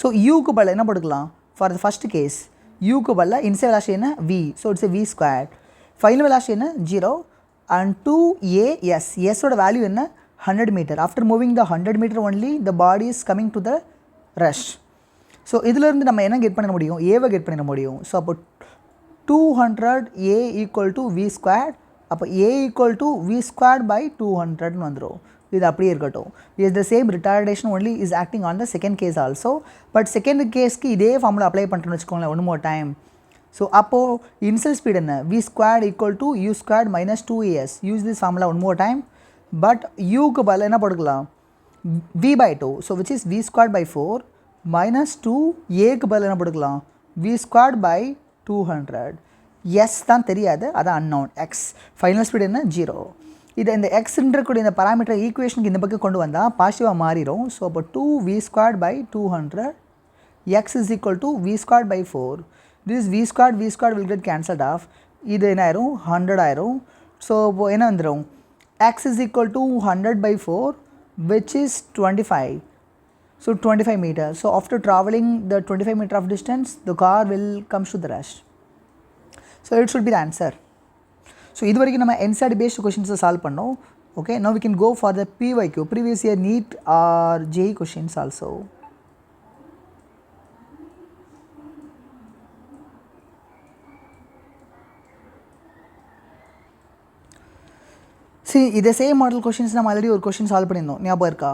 So யூக்கு பதில் என்ன போட்டுக்கலாம் ஃபார் த ஃபஸ்ட் கேஸ். யூக்கு பதில் இன்சியல் வெலாசிட்டி என்ன v. So it's a v². Final velocity என்ன 0 அண்ட் 2as. எஸ்ஸோட வேல்யூ என்ன 100 metre. After moving the 100 metre only the body is coming to the rest. So இதிலேருந்து நம்ம என்ன கெட் பண்ண முடியும் ஏவை கெட் பண்ணிட முடியும். ஸோ அப்போ 200a = v². அப்போ a = v²/200 வந்துடும். இது அப்படியே இருக்கட்டும். Is the same retardation only is acting on the second case also. But second கேஸ்க்கு இதே ஃபார்முலா அப்ளை பண்ணுறோன்னு வச்சுக்கோங்களேன் ஒன் மோர் டைம். ஸோ அப்போது இன்சியல் ஸ்பீட் என்ன v² = u² - 2as. Use this formula one more time. But யூக்கு பதில் என்ன போட்டுக்கலாம் v/2. So which is v²/4 - 2. ஏக்கு பதில் என்ன போட்டுக்கலாம் v²/200. எஸ் தான் தெரியாது, அதான் அன்னவுன். எக்ஸ் ஃபைனல் ஸ்பீட் என்ன 0. இதை இந்த எக்ஸ்ன்றக்கூடிய இந்த பராமீட்டர் ஈக்குவேஷனுக்கு இந்த பக்கம் கொண்டு வந்தால் பாசிட்டிவாக மாறிடும். ஸோ அப்போ 2v²/200 x is equal to v²/4. this v² will get cancelled off. இது என்ன ஆயிரும் 100 ஆயிரும். ஸோ இப்போ என்ன வந்துடும் x is equal to 100 by 4, which is 25. So 25 meters. So after traveling the 25 meter of distance, the car will comes to the rest. So it should be the answer. So இது வரைக்கும் நம்ம NCERT based questions solve பண்ணோம். Okay, now we can go for the PYQ, previous year NEET or JEE questions also. See, இதே same model questions நம்ம already ஒரு question solve பண்ணியிருந்தோம், ஞாபகம் இருக்கா?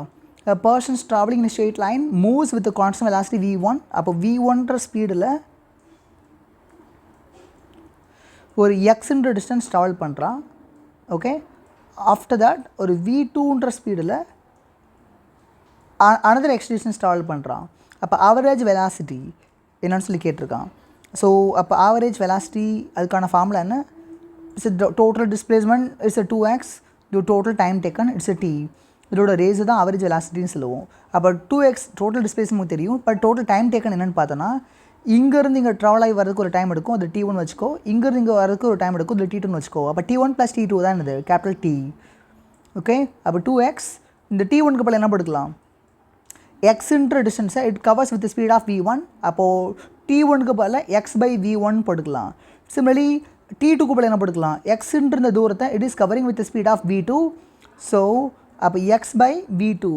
A person is traveling in a straight line moves with a constant velocity v1. அப்போ v1ன்ற ஸ்பீடில் ஒரு xன்ற distance travel பண்ணுறான். ஓகே, ஆஃப்டர் தட் ஒரு v2ன்ற ஸ்பீடில் another x டிஸ்டன்ஸ் ட்ராவல் பண்ணுறான். அப்போ ஆவரேஜ் வெலாசிட்டி என்னன்னு சொல்லி கேட்டிருக்கான். ஸோ அப்போ ஆவரேஜ் வெலாசிட்டி அதுக்கான ஃபார்முலா என்ன? It's total displacement it's 2x, total time taken it's t. இதோட ரேஸ் தான் ஆவரேஜ் வெலாசிட்டின்னு சொல்லுவோம். அப்போ 2x டோட்டல் டிஸ்பிளேஸ்மெண்ட் தெரியும், பட் டோட்டல் டைம் டேக்கன் என்னென்னு பார்த்தோன்னா, இங்கேருந்து இங்கே ட்ராவல் ஆகி வரதுக்கு ஒரு டைம் எடுக்கும், அது t1 வச்சுக்கோ. இங்கேருந்து இங்கே வரதுக்கு ஒரு டைம் எடுக்கும், அது t2 வச்சுக்கோ. அப்போ t1 + t2 தான் இது கேபிட்டல் T. ஓகே, அப்போ 2x இந்த t1க்கு பதில் என்ன போட்டுக்கலாம்? xன்ற டிஸ்டன்ஸை it covers with speed of v1. அப்போது t1க்கு பதில் x/v1 போட்டுக்கலாம். சிமிலர்லி t2க்கு பதில் என்ன போட்டுக்கலாம்? xன்ற இந்த தூரத்தை it is covering with speed of v2. So அப்போ x/v2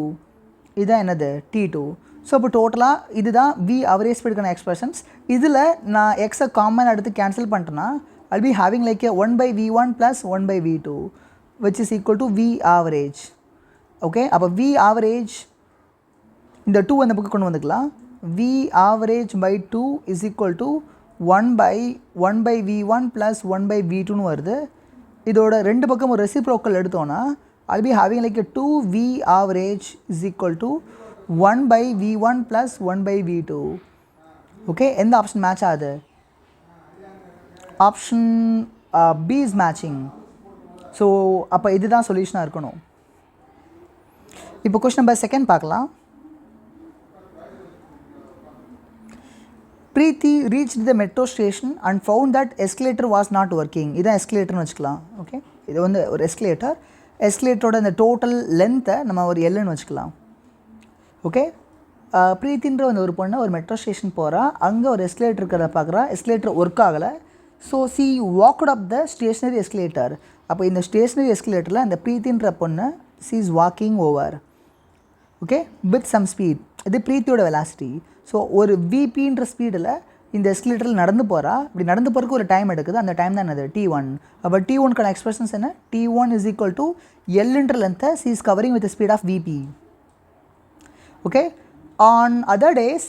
இதுதான் என்னது? t2. ஸோ அப்போ டோட்டலாக இதுதான் v அவரேஜ் ஸ்பீடுக்கான எக்ஸ்பிரஷன்ஸ். இதில் நான் எக்ஸை காமன் எடுத்து கேன்சல் பண்ணிட்டேன்னா I'll be having like a 1/v1 + 1/v2 which is equal to v average. Okay, அப்போ v average இந்த 2 அந்த பக்கம் கொண்டு வந்துக்கலாம். v average by 2 is equal to 1/v1 + 1/v2ன்னு வருது. இதோட ரெண்டு பக்கம் ஒரு ரெசிப்ரோக்கல் எடுத்தோன்னா I'll be having like a 2v average is equal to 1/v1 + 1/v2. Okay, எந்த ஆப்ஷன் மேட்ச் ஆகுது? Option B is matching. So அப்போ இதுதான் சொல்யூஷனாக இருக்கணும். இப்போ கொஸ்டின் நம்பர் 2 பார்க்கலாம். Preeti reached the metro station and found that escalator was not working. இதான் எஸ்கலேட்டர்னு வச்சுக்கலாம். ஓகே, இது வந்து ஒரு எஸ்கலேட்டர். எஸ்கலேட்டரோட இந்த டோட்டல் லென்த்தை நம்ம ஒரு எல்லுன்னு வச்சுக்கலாம். ஓகே, ப்ரீத்தின்ற ஒரு பொண்ணு ஒரு மெட்ரோ ஸ்டேஷன் போகிறா. அங்கே ஒரு எஸ்கலேட்டர் இருக்கிறத பார்க்குறா. எஸ்கலேட்டர் ஒர்க் ஆகலை. So she walked up the stationary escalator. அப்போ இந்த ஸ்டேஷ்னரி எஸ்கலேட்டரில் அந்த ப்ரீத்தின்ற பொண்ணு she is walking over. Okay, with some speed. இது ப்ரீத்தியோட வெலாசிட்டி. ஸோ ஒரு விபின்ற ஸ்பீடில் இந்த எஸ்கலேட்டரில் நடந்து போகிறா. இப்படி நடந்து போகிறதுக்கு ஒரு டைம் எடுக்குது. அந்த டைம் தான் என்னது? t1. அப்போ t1க்கான எக்ஸ்பிரஷன்ஸ் என்ன? t1 is equal to L லென்த்தை she is covering with speed of vp. Okay, on other days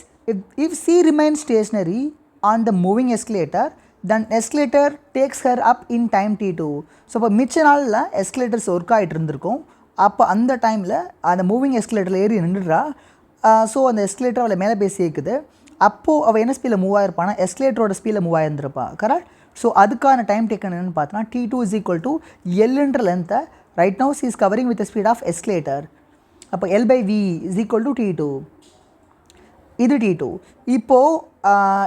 if c remains stationary on the moving escalator then escalator takes her up in time t2. So இப்போ மிச்ச நாளில் escalators work ஆகிட்டு இருந்திருக்கும். அப்போ அந்த டைமில் அந்த மூவிங் எஸ்கலேட்டரில் ஏறி நின்றுடுறா. ஸோ அந்த எஸ்கலேட்டர் அவளை மேலே போய் சேர்க்குது. அப்போது அவள் என்ன ஸ்பீடில் மூவ் ஆகிருப்பானா? எஸ்கலேட்டரோட ஸ்பீடில் மூவ் ஆகிருந்திருப்பா. கரெக்ட். ஸோ அதுக்கான டைம் டேக்கன் என்னென்னு பார்த்தோன்னா t2 is equal to L லென்த்தை right now she is covering with speed of escalator. அப்போ L/v is equal to t2. இது t2. இப்போது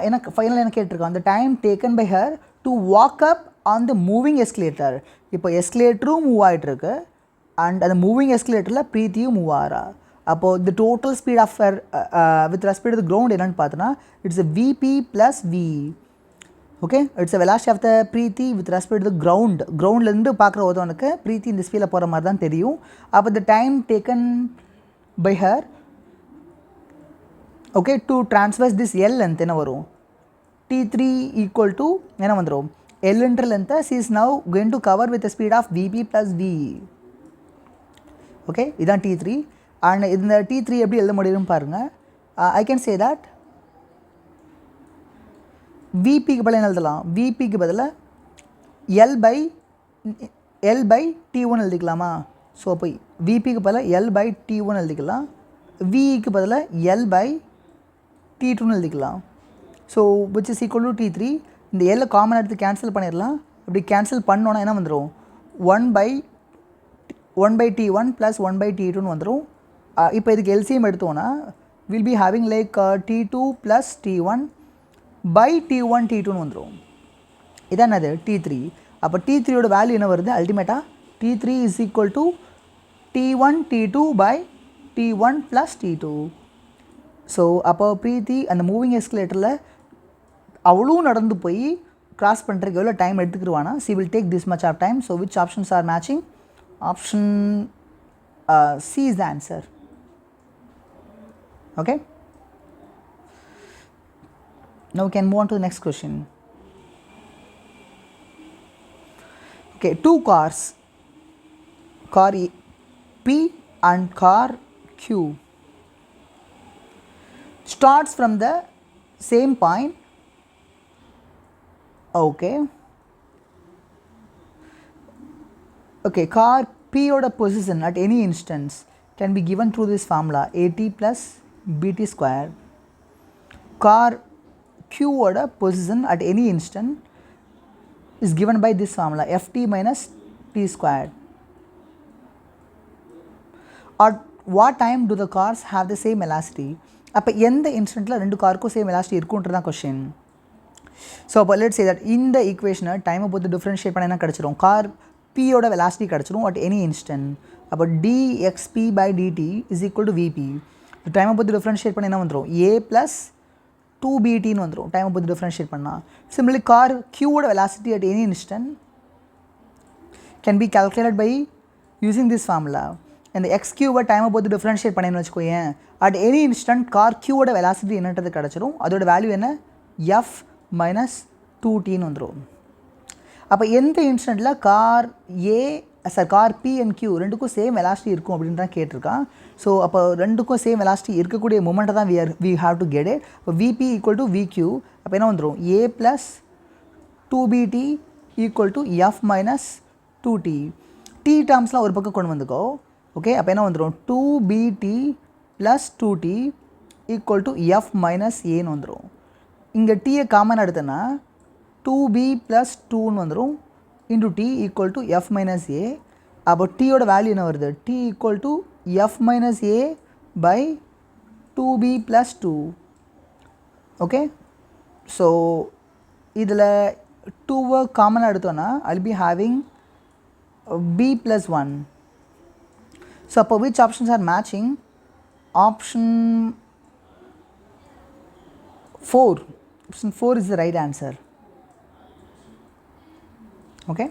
எனக்கு ஃபைனல் என்ன கேட்டிருக்கோம்? அந்த time taken by her to walk up on the moving escalator. இப்போ எஸ்கலேட்டரும் மூவ் ஆகிட்டுருக்கு அண்ட் அந்த மூவிங் எஸ்கலேட்டரில் ப்ரீத்தியும் மூவ் ஆகிறா. அப்போது the total speed of her with respect to the ground என்னென்னு பார்த்தோன்னா it's a vp + v. Okay, it's a velocity of the Preethi with respect to the ground. கிரவுண்ட்லேருந்து பார்க்குற ஒருத்தவனுக்கு ப்ரீத்தி இந்த ஸ்பீடில் போகிற மாதிரி தான் தெரியும். அப்போ the time taken by her okay to transverse this L length என்ன வரும்? t3 equal to என்ன வந்துடும்? L லென்த்தை she is now going to cover with speed of vp + v. Okay, இதுதான் t3. அண்ட் இந்த t3 எப்படி எழுத முடியும்னு பாருங்கள். ஐ கேன் சே தட் விபிக்கு பதில் என்ன எழுதலாம்? விபிக்கு பதில் L/t1 எழுதிக்கலாமா? ஸோ அப்போ விபிக்கு பதில் L/t1 எழுதிக்கலாம். விக்கு பதில் L/t2 எழுதிக்கலாம். So which is equal to t3. இந்த எல்லை காமன் எடுத்து கேன்சல் பண்ணிடலாம். அப்படி கேன்சல் பண்ணோன்னா என்ன வந்துடும்? 1/t1 + 1/t2 வந்துடும். இப்போ இதுக்கு எல்சிஎம் எடுத்தோன்னா will be having like t2 + t1/t1 t2 வந்துடும். இதான் என்னது? t3. அப்போ t3யோட வேல்யூ என்ன வருது? அல்டிமேட்டாக T3 is equal to T1 T2 by T1 plus T2. So அப்போ ப்ரீத்தி அந்த மூவிங் எஸ்கலேட்டரில் அவளும் நடந்து போய் கிராஸ் பண்ணுறதுக்கு எவ்வளோ டைம் எடுத்துக்கிடுவானா she will take this much of time. So which options are matching? Option C is the answer. Okay, now we can move on to the next question. Okay, two cars, car P and car Q, starts from the same point. Okay, car P oda position at any instance can be given through this formula AT plus BT square. Car Q oda position at any instant is given by this formula FT minus T squared. At what time do the cars have the same velocity? அப்போ எந்த இன்ஸ்டன்ட்டில் ரெண்டு காருக்கும் same velocity இருக்குன்றது தான் question. So அப்போ let's say that இந்த ஈக்குவேஷனை டைமை பொறுத்து டிஃப்ரென்ஷியேட் பண்ண என்ன கிடச்சிரும்? கார் பியோட வெலாசிட்டி கிடச்சிரும் அட் எனி இன்ஸ்டன்ட். அப்போ dxp by dt is equal to vp. டைமை பொறுத்து டிஃப்ரென்ஷியேட் பண்ண என்ன வந்துடும்? a ப்ளஸ் 2bt வந்துடும் டைமை பொறுத்து டிஃப்ரென்ஷியேட் பண்ணால். சிமிலர்லி கார் q ஓட velocity at any instant can be calculated by using this formula. இந்த x cube டைமை பொறுத்து டிஃப்ரென்ஷியேட் பண்ணேன்னு வச்சுக்கோயேன், at any instant car q ஓட வெலாசிட்டி என்னன்றது கிடச்சிரும். அதோட வேல்யூ என்ன? f மைனஸ் 2t வந்துடும். அப்போ எந்த இன்ஸ்டன்ட்டில் car car P and Q ரெண்டுக்கும் சேம் வெலாசிட்டி இருக்கும் அப்படின்னு தான் கேட்டிருக்கான். ஸோ அப்போ ரெண்டுக்கும் சேம் வெலாசிட்டி இருக்கக்கூடிய மூமெண்ட்டை தான் we have to get it. இப்போ VP ஈக்குவல் டு VQ. அப்போ என்ன வந்துடும்? A plus 2BT equal to F minus 2T. T டேர்ம்ஸ்லாம் ஒரு பக்கம் கொண்டு வந்துக்கோ. ஓகே, அப்போ என்ன வந்துடும்? 2BT plus 2T equal to F minus ஏன்னு வந்துடும். இங்கே Tயை காமன் எடுத்தேன்னா 2B ப்ளஸ் 2ன்னு வந்துடும் into T equal to F minus A. அப்போ Tயோட வேல்யூ என்ன வருது? T equal to F minus A by 2B plus 2. Okay, so இதில் 2வை காமனாக எடுத்தோன்னா I'll be having B plus 1. So அப்போ which options are matching? Option 4. Option 4 is the right answer. Okay,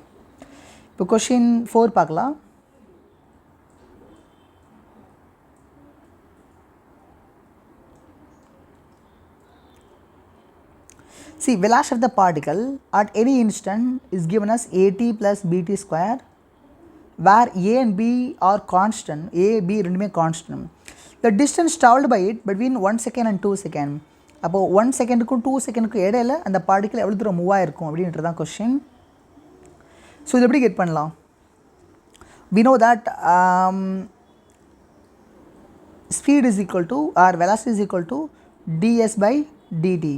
இப்போ கொஷின் 4 பார்க்கலாம். See, velocity of the particle at any instant is given as AT plus BT square, where A and B are constant. A, B ரெண்டுமே constant. The distance traveled by it between 1 second and 2 second. அப்போது 1 செகண்டுக்கும் 2 செகண்டுக்கும் இடையில அந்த particle எவ்வளோ தூரம் move ஆகிருக்கும் அப்படின்றது தான் question. So இது எப்படி கெட் பண்ணலாம்? we know that speed is equal to or velocity is equal to ds by dt.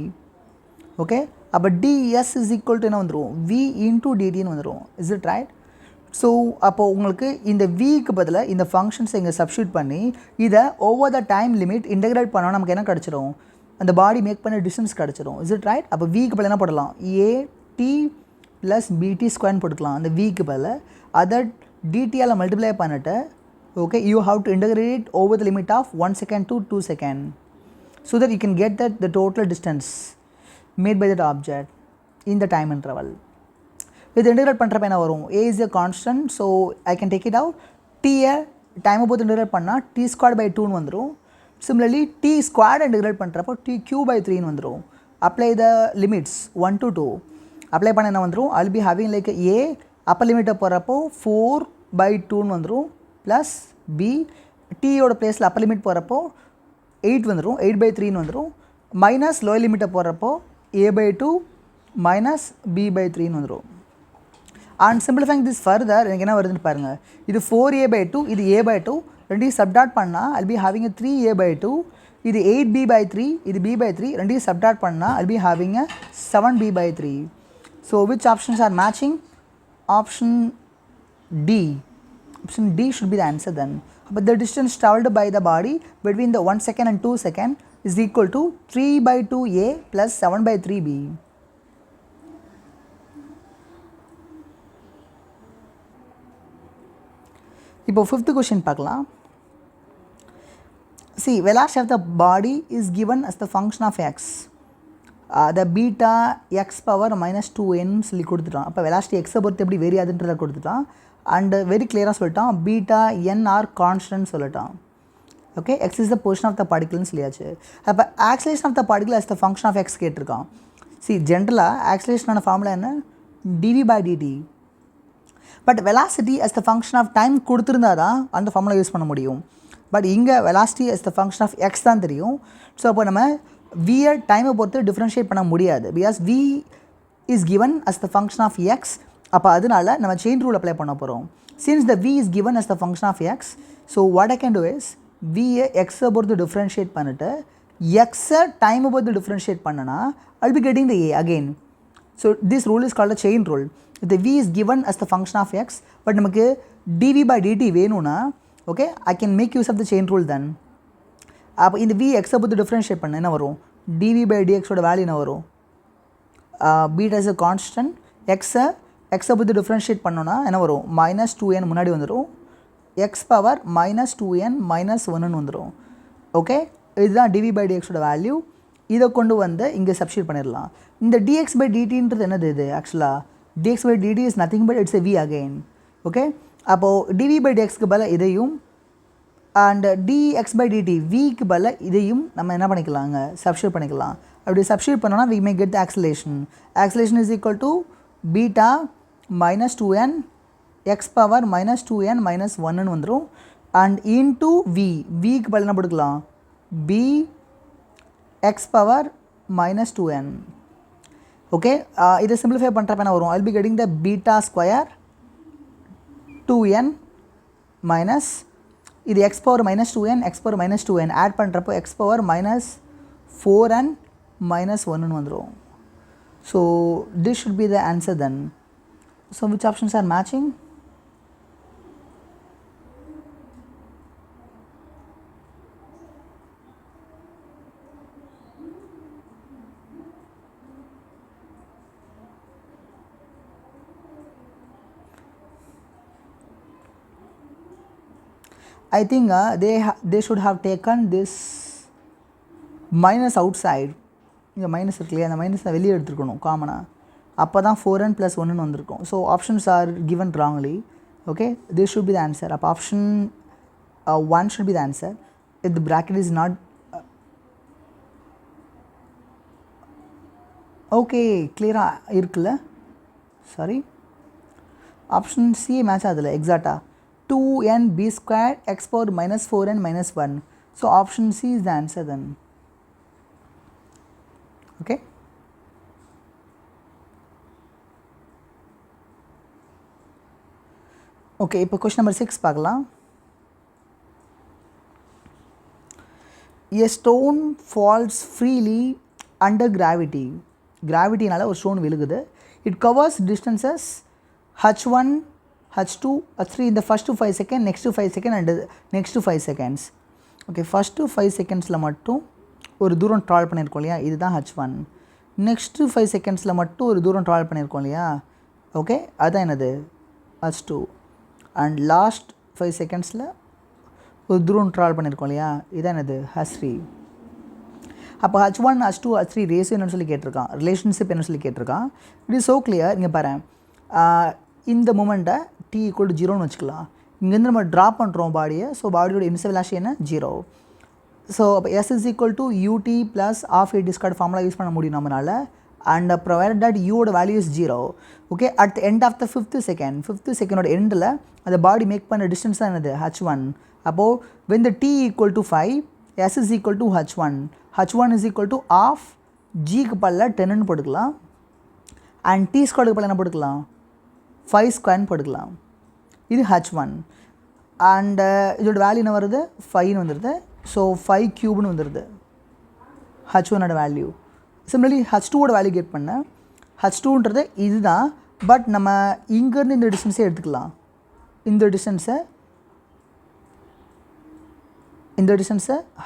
Okay, அப்போ ds is equal to என்ன வந்துடும்? v into dtன்னு வந்துடும். Is it right? ஸோ அப்போது உங்களுக்கு இந்த விக்கு பதிலாக இந்த ஃபங்க்ஷன்ஸை இங்கே சப்ஸ்டியூட் பண்ணி இதை over the time limit integrate பண்ணால் நமக்கு என்ன கிடச்சிரும்? அந்த பாடி மேக் பண்ண டிஸ்டன்ஸ் கிடச்சிரும். Is it right? அப்போ விக்கு பதில் என்ன போடலாம்? AT ப்ளஸ் பிடி ஸ்கொயர்னு போட்டுக்கலாம் அந்த விக்கு பதில். அதை டிடியால் மல்டிப்ளை பண்ணிட்டு okay you have to integrate over the limit of 1 second to 2 second so that you can get that the total distance made by that object in the time interval. இது இன்டெகிரேட் பண்ணுறப்ப என்ன வரும்? A is a constant, so I can take it out. T-யை டைமை போட்டு integrate பண்ணால் T squared by 2ன்னு வந்துடும். Similarly T squared integrate பண்ணுறப்போ TQ by 3ன்னு வந்துடும். Apply the limits 1 to 2. Apply பண்ண என்ன வந்துடும்? I'll be having like A Appar லிமிட்டை போகிறப்போ 4 by 2ன்னு வந்துடும் ப்ளஸ் B Tயோட பிளேஸில் அப்பர் லிமிட் போகிறப்போ 8 வந்துடும் 8 by 3ன்னு வந்துடும் மைனஸ் லோயர் லிமிட்டை போகிறப்போ A by 2 minus B by 3ன்னு வந்துடும். அண்ட் சிம்பிளிஃபைங் திஸ் ஃபர்தர் எனக்கு என்ன வருதுன்னு பாருங்கள். இது 4A by 2, இது A by 2, ரெண்டையும் சப்டாட் பண்ணால் I'll be having a 3A by 2. இது 8B by 3, இது B by 3, ரெண்டையும் சப்டாட் பண்ணால் I'll be having a 7B by 3. So which options are matching? Option D. Option D should be the answer then. But the distance travelled by the body between the 1 second and 2 second is equal to 3 by 2A plus 7 by 3B. இப்போ 5th question பார்க்கலாம். See, velocity of the body is given as the function of x. The beta x power minus 2n சொல்லி கொடுத்துட்டான். அப்போ velocity எக்ஸை பொறுத்து எப்படி vary ஆகுதுன்றதை கொடுத்துட்டான். And very கிளியராக சொல்லிட்டான் பீட்டா என் ஆர் கான்ஸ்டன்ட் சொல்லிட்டான். Okay, X is the position of the பார்ட்டிகல்னு சொல்லியாச்சு. அப்போ acceleration of the particle as the function of x கேட்டிருக்கான். ஜென்ரலாக ஆக்சிலேஷனான ஃபார்முலா என்ன? dv by dt. But velocity as the function of time கொடுத்துருந்தா தான் அந்த ஃபார்முலா யூஸ் பண்ண முடியும். பட் இங்கே velocity as the function of x தான் தெரியும். ஸோ அப்போ நம்ம வியை டைமை பொறுத்து டிஃப்ரென்ஷியேட் பண்ண முடியாது. Because v is given as the function of x. அப்போ அதனால நம்ம செயின் ரூல் அப்ளை பண்ண போகிறோம். since the v is given as the function of x, so what I can do is வியை எக்ஸை பொறுத்து டிஃப்ரென்ஷியேட் பண்ணிட்டு எக்ஸை டைமை பொறுத்து டிஃப்ரென்ஷியேட் பண்ணனா I'll be getting the a again. So this rule is called a chain rule. If the v is given as the function of x, but நமக்கு dv by dt வேணும்னா okay, I can make use of the chain rule then. அப்போ இந்த v எக்ஸை பொறுத்து differentiate பண்ண என்ன வரும்? dv by dxோட value என்ன வரும்? Beta is a constant. எக்ஸை பொறுத்து டிஃப்ரென்ஷியேட் பண்ணோன்னா என்ன வரும்? minus 2n முன்னாடி வந்துடும். x power minus 2n minus 1ன்னு வந்துடும். ஓகே, இதுதான் dv by dxோட வேல்யூ. இதை கொண்டு வந்து இங்கே சப்ஸ்டியூட் பண்ணிடலாம். இந்த dx by dtன்றது என்னது? இது ஆக்சுவலாக dx by dt is nothing but it's a v again. Okay, அப்போது dv by dxக்கு பதிலாக இதையும் அண்ட் dx by dt vக்கு பதிலாக இதையும் நம்ம என்ன பண்ணிக்கலாங்க? சப்ஸ்டியூட் பண்ணிக்கலாம். அப்படி சப்ஸ்டியூட் பண்ணோன்னா we may get the acceleration. Acceleration is equal to beta minus 2n x power minus 2n minus 1ன்னு வந்துடும். அண்ட் இன்டூ விக்கு பதில் என்ன போட்டுக்கலாம்? b x power minus 2n. Okay, இதை சிம்பிளிஃபை பண்ணுறப்ப என்ன வரும்? I'll be getting the beta square 2n minus இது x power minus 2n x power minus 2n add பண்ணுறப்போ x power minus 4n minus 1ன்னு வந்துடும். So this should be the answer then. So which options are matching? I think they should have taken this minus outside. இங்கே minus இருக்கு இல்லையா, அந்த மைனஸை வெளியே எடுத்துருக்கணும் காமனாக. அப்போ தான் 4n plus 1ன்னு வந்திருக்கும். So options are given wrongly. Okay, this should be the answer. அப்போ option 1 should be the answer. If the bracket is not okay கிளியராக இருக்குல்ல? சாரி, ஆப்ஷன் சி மேட்ச் ஆகுதுல்ல எக்ஸாக்டாக. 2n b squared x power minus 4n minus 1. So option C is the answer then. Okay. Okay, இப்போ question number 6 பார்க்கலாம். A stone falls freely under gravity. கிராவிட்டினால ஒரு stone விழுகுது. It covers distances h1 h2 h3 in the first 5 seconds, next 5 seconds and next 5 seconds. Okay, first 5 செகண்ட்ஸில் மட்டும் ஒரு தூரம் travel பண்ணியிருக்கோம் இல்லையா, இதுதான் h1. நெக்ஸ்ட்டு 5 செகண்ட்ஸில் மட்டும் ஒரு தூரம் ட்ராவல் பண்ணியிருக்கோம் இல்லையா, ஓகே, அதுதான் என்னது? h2. அண்ட் லாஸ்ட் 5 செகண்ட்ஸில் ஒரு தூரம் ட்ராவல் பண்ணியிருக்கோம் இல்லையா, இதுதான் என்னது? h3. அப்போ h1 h2 h3 ரேஷியோ என்னன்னு சொல்லி கேட்டிருக்கான், ரிலேஷன்ஷிப் என்ன சொல்லி கேட்டிருக்கான். It is so clear. இங்கே பாரு, இந்த மூமெண்ட்டை t = 0ன்னு வச்சுக்கலாம். இங்கேருந்து நம்ம ட்ரா பண்ணுறோம் பாடியை. ஸோ பாடியோட இனிஷியல் வெலாசிட்டி என்ன? 0. ஸோ அப்போ s is equal to ut plus half a discard formula use பண்ண முடியும் நம்மளால். அண்ட் ப்ரொவைடட் தட் யூவோட value is 0. Okay, at the end of the fifth செகண்டோட எண்டில் அந்த பாடி மேக் பண்ண டிஸ்டன்ஸ் தான் என்னது? h1. அப்போது when the t equal to 5, s is equal to h1. h1 is equal to half gக்கு பதில் 10ன்னு போட்டுக்கலாம். அண்ட் t ஸ்கொயருக்கு பதில் என்ன போட்டுக்கலாம்? 5 ஸ்கொயர்னு போட்டுக்கலாம். இது h1. அண்ட் இதோட வேல்யூ என்ன வருது? 5ன்னு வந்துடுது. ஸோ 5 க்யூப்னு வந்துடுது h1ஓட வேல்யூ. சிமிலர்லி h2ஓட வேல்யூ கெட் பண்ண. h2ன்றது இதுதான். பட் நம்ம இங்கேருந்து இந்த டிஸ்டன்ஸே எடுத்துக்கலாம். இந்த டிஸ்டன்ஸை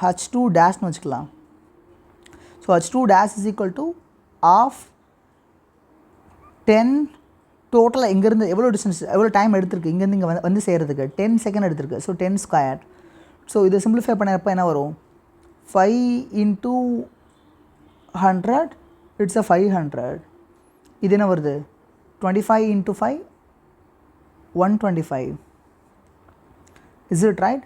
h2 டேஷ்னு வச்சுக்கலாம். So h2 dash is equal to half 10 டோட்டலாக இங்கேருந்து எவ்வளோ டிஸ்டன்ஸ் எவ்வளோ டைம் எடுத்திருக்கு இங்கேருந்து இங்கே வந்து சேர்கிறதுக்கு 10 செகண்ட் எடுத்திருக்கு. So 10 square. ஸோ இதை சிம்பிளிஃபை பண்ணப்போ என்ன வரும்? 5 into 100 இட்ஸ் a 500. இது என்ன வருது? 25 into 5 125. Is it right?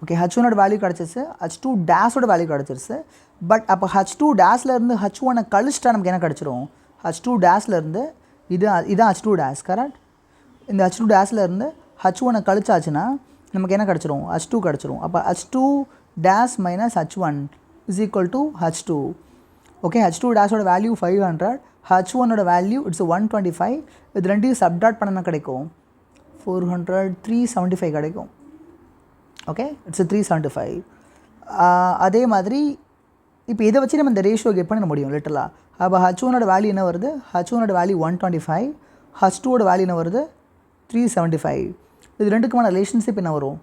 Okay, H1 value கிடச்சிருச்சு, H2 டேஷோட வேல்யூ கிடச்சிருச்சு. பட் அப்போ H2 டேஷ்லேருந்து H1 கழிச்சிட்டா நமக்கு என்ன கிடச்சிரும்? H2 டேஷ்லேருந்து இதான் H2 டேஷ், கரெக்ட்? இந்த H2 டேஷ்லேருந்து H1 கழிச்சாச்சுன்னா நமக்கு என்ன கிடச்சிரும்? H2 கிடச்சிரும். அப்போ H2 dash minus H1 is equal to H2. Okay, H2 டேஷோட வேல்யூ 500, H1ஓட வேல்யூ இட்ஸ் 125. இது ரெண்டையும் சப்ட்ராக்ட் பண்ணனா கிடைக்கும் 400, 375 கிடைக்கும். Okay, it's 375. அதே மாதிரி இப்போ இதை வச்சு நம்ம இந்த ரேஷியோ கெட் பண்ண முடியும் லிட்டரலாக. அப்போ H1ஓட வேல்யூ என்ன வருது? H1ஓட வேல்யூ 125, H2ஓட வேல்யூ என்ன வருது? 375. இது ரெண்டுக்குமான ரிலேஷன்ஷிப் என்ன வரும்?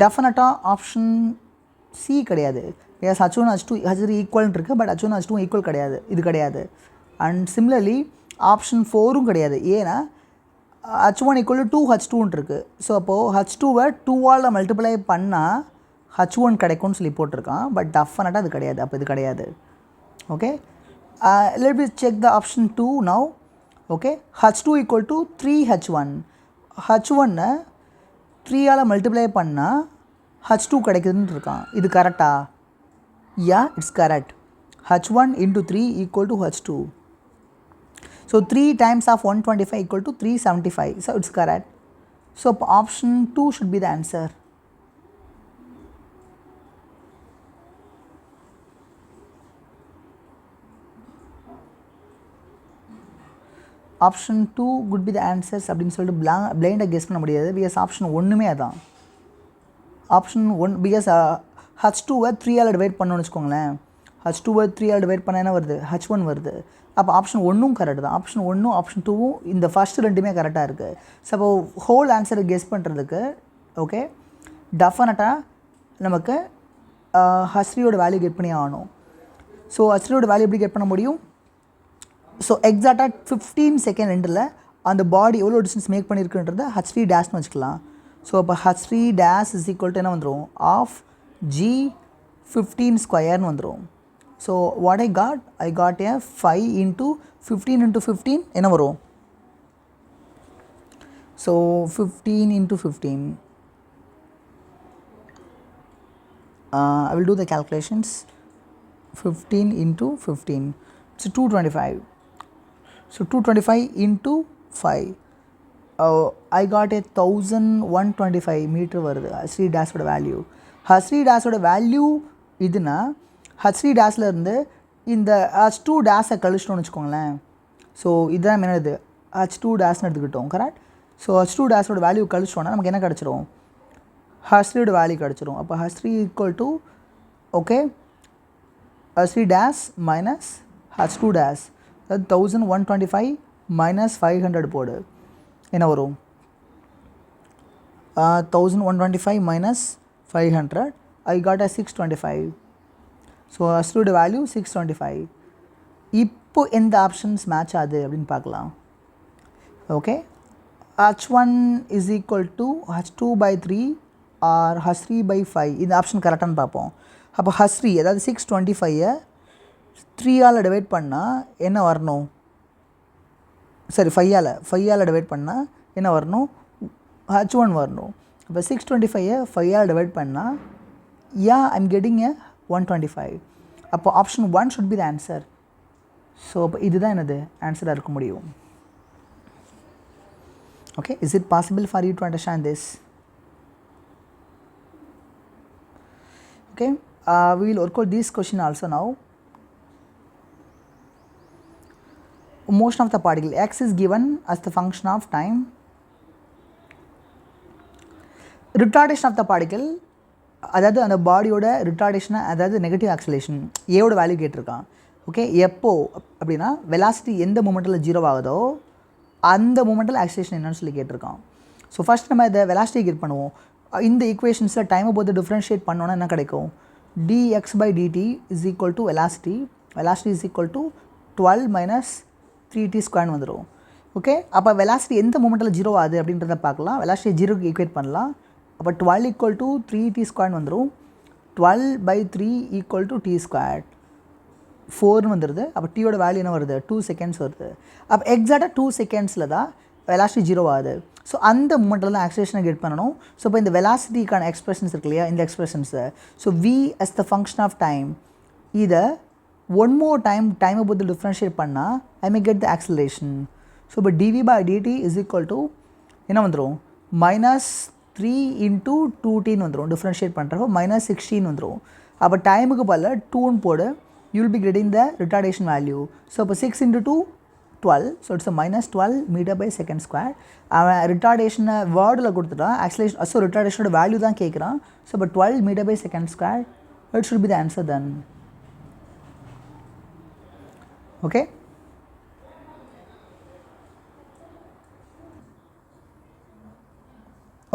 டெஃபினட்டாக ஆப்ஷன் சி கிடையாது. எஸ், H1 H2 H3 ஈக்குவல்னு இருக்குது, பட் H1 H2 ஈக்குவல் கிடையாது, இது கிடையாது. அண்ட் சிமிலர்லி ஆப்ஷன் 4ம் கிடையாது. ஏன்னா H1 ஈக்குவல் டு 2H2ன்னு இருக்குது. ஸோ அப்போது H2வை 2ஆல் மல்டிப்ளை பண்ணால் H1 கிடைக்கும்னு சொல்லி போட்டிருக்கான். பட் டெஃபினட்டாக அது கிடையாது. அப்போ இது கிடையாது. Okay, let me check the option 2 now. Okay, H2 equal to 3H1. H1-ஐ 3ஆல் மல்டிப்ளை பண்ணால் H2 கிடைக்குதுன்னு இருக்கான். இது கரெக்டா? Yeah, it's correct. H1 into 3 equal to H2. So 3 times of 125 equal to 375. So it's correct. So option 2 should be the answer. Option 2 could be the answers அப்படின்னு சொல்லிட்டு பிளைண்டாக guess பண்ண முடியாது. பிகாஸ் ஆப்ஷன் ஒன்றுமே அதான். ஆப்ஷன் 1 பிகாஸ் H2வை 3ஆல் டிவைட் பண்ணணும்னு வச்சுக்கோங்களேன். H2வை 3ஆல் divide பண்ண என்ன வருது? H1 வருது. அப்போ ஆப்ஷன் 1ம் கரெக்ட் தான். ஆப்ஷன் 1ம் ஆப்ஷன் 2ம் இந்த ஃபஸ்ட்டு ரெண்டுமே கரெக்டாக இருக்குது. ஸோ அப்போ ஹோல் ஆன்சரை கெஸ் பண்ணுறதுக்கு ஓகே டெஃபினட்டாக நமக்கு H3யோட வேல்யூ கெட் பண்ணி ஆகணும். ஸோ H3யோட வேல்யூ எப்படி கெட் பண்ண முடியும்? ஸோ எக்ஸாக்டாக 15 செகண்ட் எண்டில் அந்த பாடி எவ்வளோ டிஸ்டன்ஸ் மேக் பண்ணியிருக்குன்றத H3 டேஷ்னு வச்சுக்கலாம். ஸோ அப்போ H3 dash is equal to என்ன வந்துடும்? ஆஃப் G 15 ஸ்கொயர்னு வந்துடும். So what I got A 5 into 15 into 15 என்ன வரும்? So 15 into 15 I will do the calculations. 15 into 15 it's 225. So 225 into 5 I got a 1125 meter வருது H3 டேஷோட value. H3 டேஷோட value இதுனா H3 டேஷ்லேருந்து இந்த H2 டேஷை கழிச்சிட்டோம்னு வச்சுக்கோங்களேன். ஸோ இதுதான் என்னது? H2 டேஷ்னு எடுத்துக்கிட்டோம், கரெக்ட்? ஸோ H2 டேஷோட வேல்யூ கழிச்சிட்டோன்னா நமக்கு என்ன கிடச்சிரும்? H3யோட வேல்யூ கிடச்சிரும். அப்போ H3 equal to okay H3 dash minus H2 dash, அதாவது 1125 மைனஸ் 500 போடு என்ன வரும்? 1125 minus 500 I got a 625. So H2யோட வேல்யூ 625. இப்போ எந்த ஆப்ஷன்ஸ் மேட்ச் ஆகுது அப்படின்னு பார்க்கலாம். Okay, H1 is equal to H2/3 or H3/5. இந்த ஆப்ஷன் கரெக்டானு பார்ப்போம். அப்போ H3 அதாவது 625-ஐ 3ஆல் டிவைட் பண்ணால் என்ன வரணும்? சரி 5ஆல் டிவைட் பண்ணால் என்ன வரணும்? H1 வரணும். அப்போ 625-ஐ 5ஆல் டிவைட் பண்ணால் ஐம் கெட்டிங் எ 125. அப்போ option 1 should be the answer. So அப்போ இதுதான் என்னது ஆன்சராக இருக்க முடியும். Okay, is it possible for you to understand this? Okay, we will work out this question also now. Motion of the particle x is given as the function of time. Retardation of the particle, அதாவது அந்த பாடியோட ரிட்டார்டேஷனை, அதாவது negative oscillation ஏவோட value கேட்டிருக்கான். Okay, எப்போ அப்படின்னா velocity எந்த மூமெண்ட்டில் 0 ஆகுதோ அந்த மூமெண்ட்டில் ஆக்சிலேஷன் என்னன்னு சொல்லி கேட்டிருக்கான். ஸோ ஃபஸ்ட் நம்ம இதை வெலாசிட்டி கெட் பண்ணுவோம். இந்த ஈக்குவேஷன்ஸில் டைமை பொறுத்து டிஃப்ரென்ஷியேட் பண்ணோன்னா என்ன கிடைக்கும்? dx by dt is equal to velocity is equal to 12 minus 3t square வந்துடும். ஓகே, அப்போ வெலாசிட்டி எந்த மூமெண்ட்டில் ஜீரோ ஆகுது அப்படின்றத பார்க்கலாம். வெலாசிட்டி ஜீரோக்கு ஈக்குவேட் பண்ணலாம். அப்போ 12 equal to 3t square வந்துடும். 12 by 3 equal to t square 4 வந்துடுது. அப்போ டீயோட வேல்யூ என்ன வருது? 2 seconds வருது. அப்போ எக்ஸாக்டாக 2 secondsல தான் வெலாசிட்டி ஜீரோ ஆகுது. ஸோ அந்த மூமெண்ட்டில் தான் ஆக்சிலேஷனை கெட் பண்ணணும். ஸோ இப்போ இந்த வெலாசிட்டிக்கான எக்ஸ்பிரஷன்ஸ் இருக்கு இல்லையா, இந்த எக்ஸ்பிரஷன்ஸு. So v as the function of time, இதை ஒன் மோர் டைமை பொறுத்து டிஃப்ரென்ஷியேட் பண்ணால் I may get the acceleration. So இப்போ dv by dt is equal to என்ன வந்துடும்? -3 into 2t வந்துடும். டிஃப்ரென்ஷியேட் பண்ணுறப்போ -16 வந்துடும். அப்போ டைமுக்கு பதில் 2ன்னு போடு, you will be getting the retardation value. So இப்போ 6 into 2 12, so it's a -12 meter by second square. அவன் ரிட்டார்டேஷனை வேர்டில் கொடுத்துட்டான், ஆக்சிலேஷன் ஸோ ரிட்டார்டேஷனோட வேல்யூ தான் கேட்குறான். ஸோ இப்போ 12 meter by second square, it should be the answer then. Okay,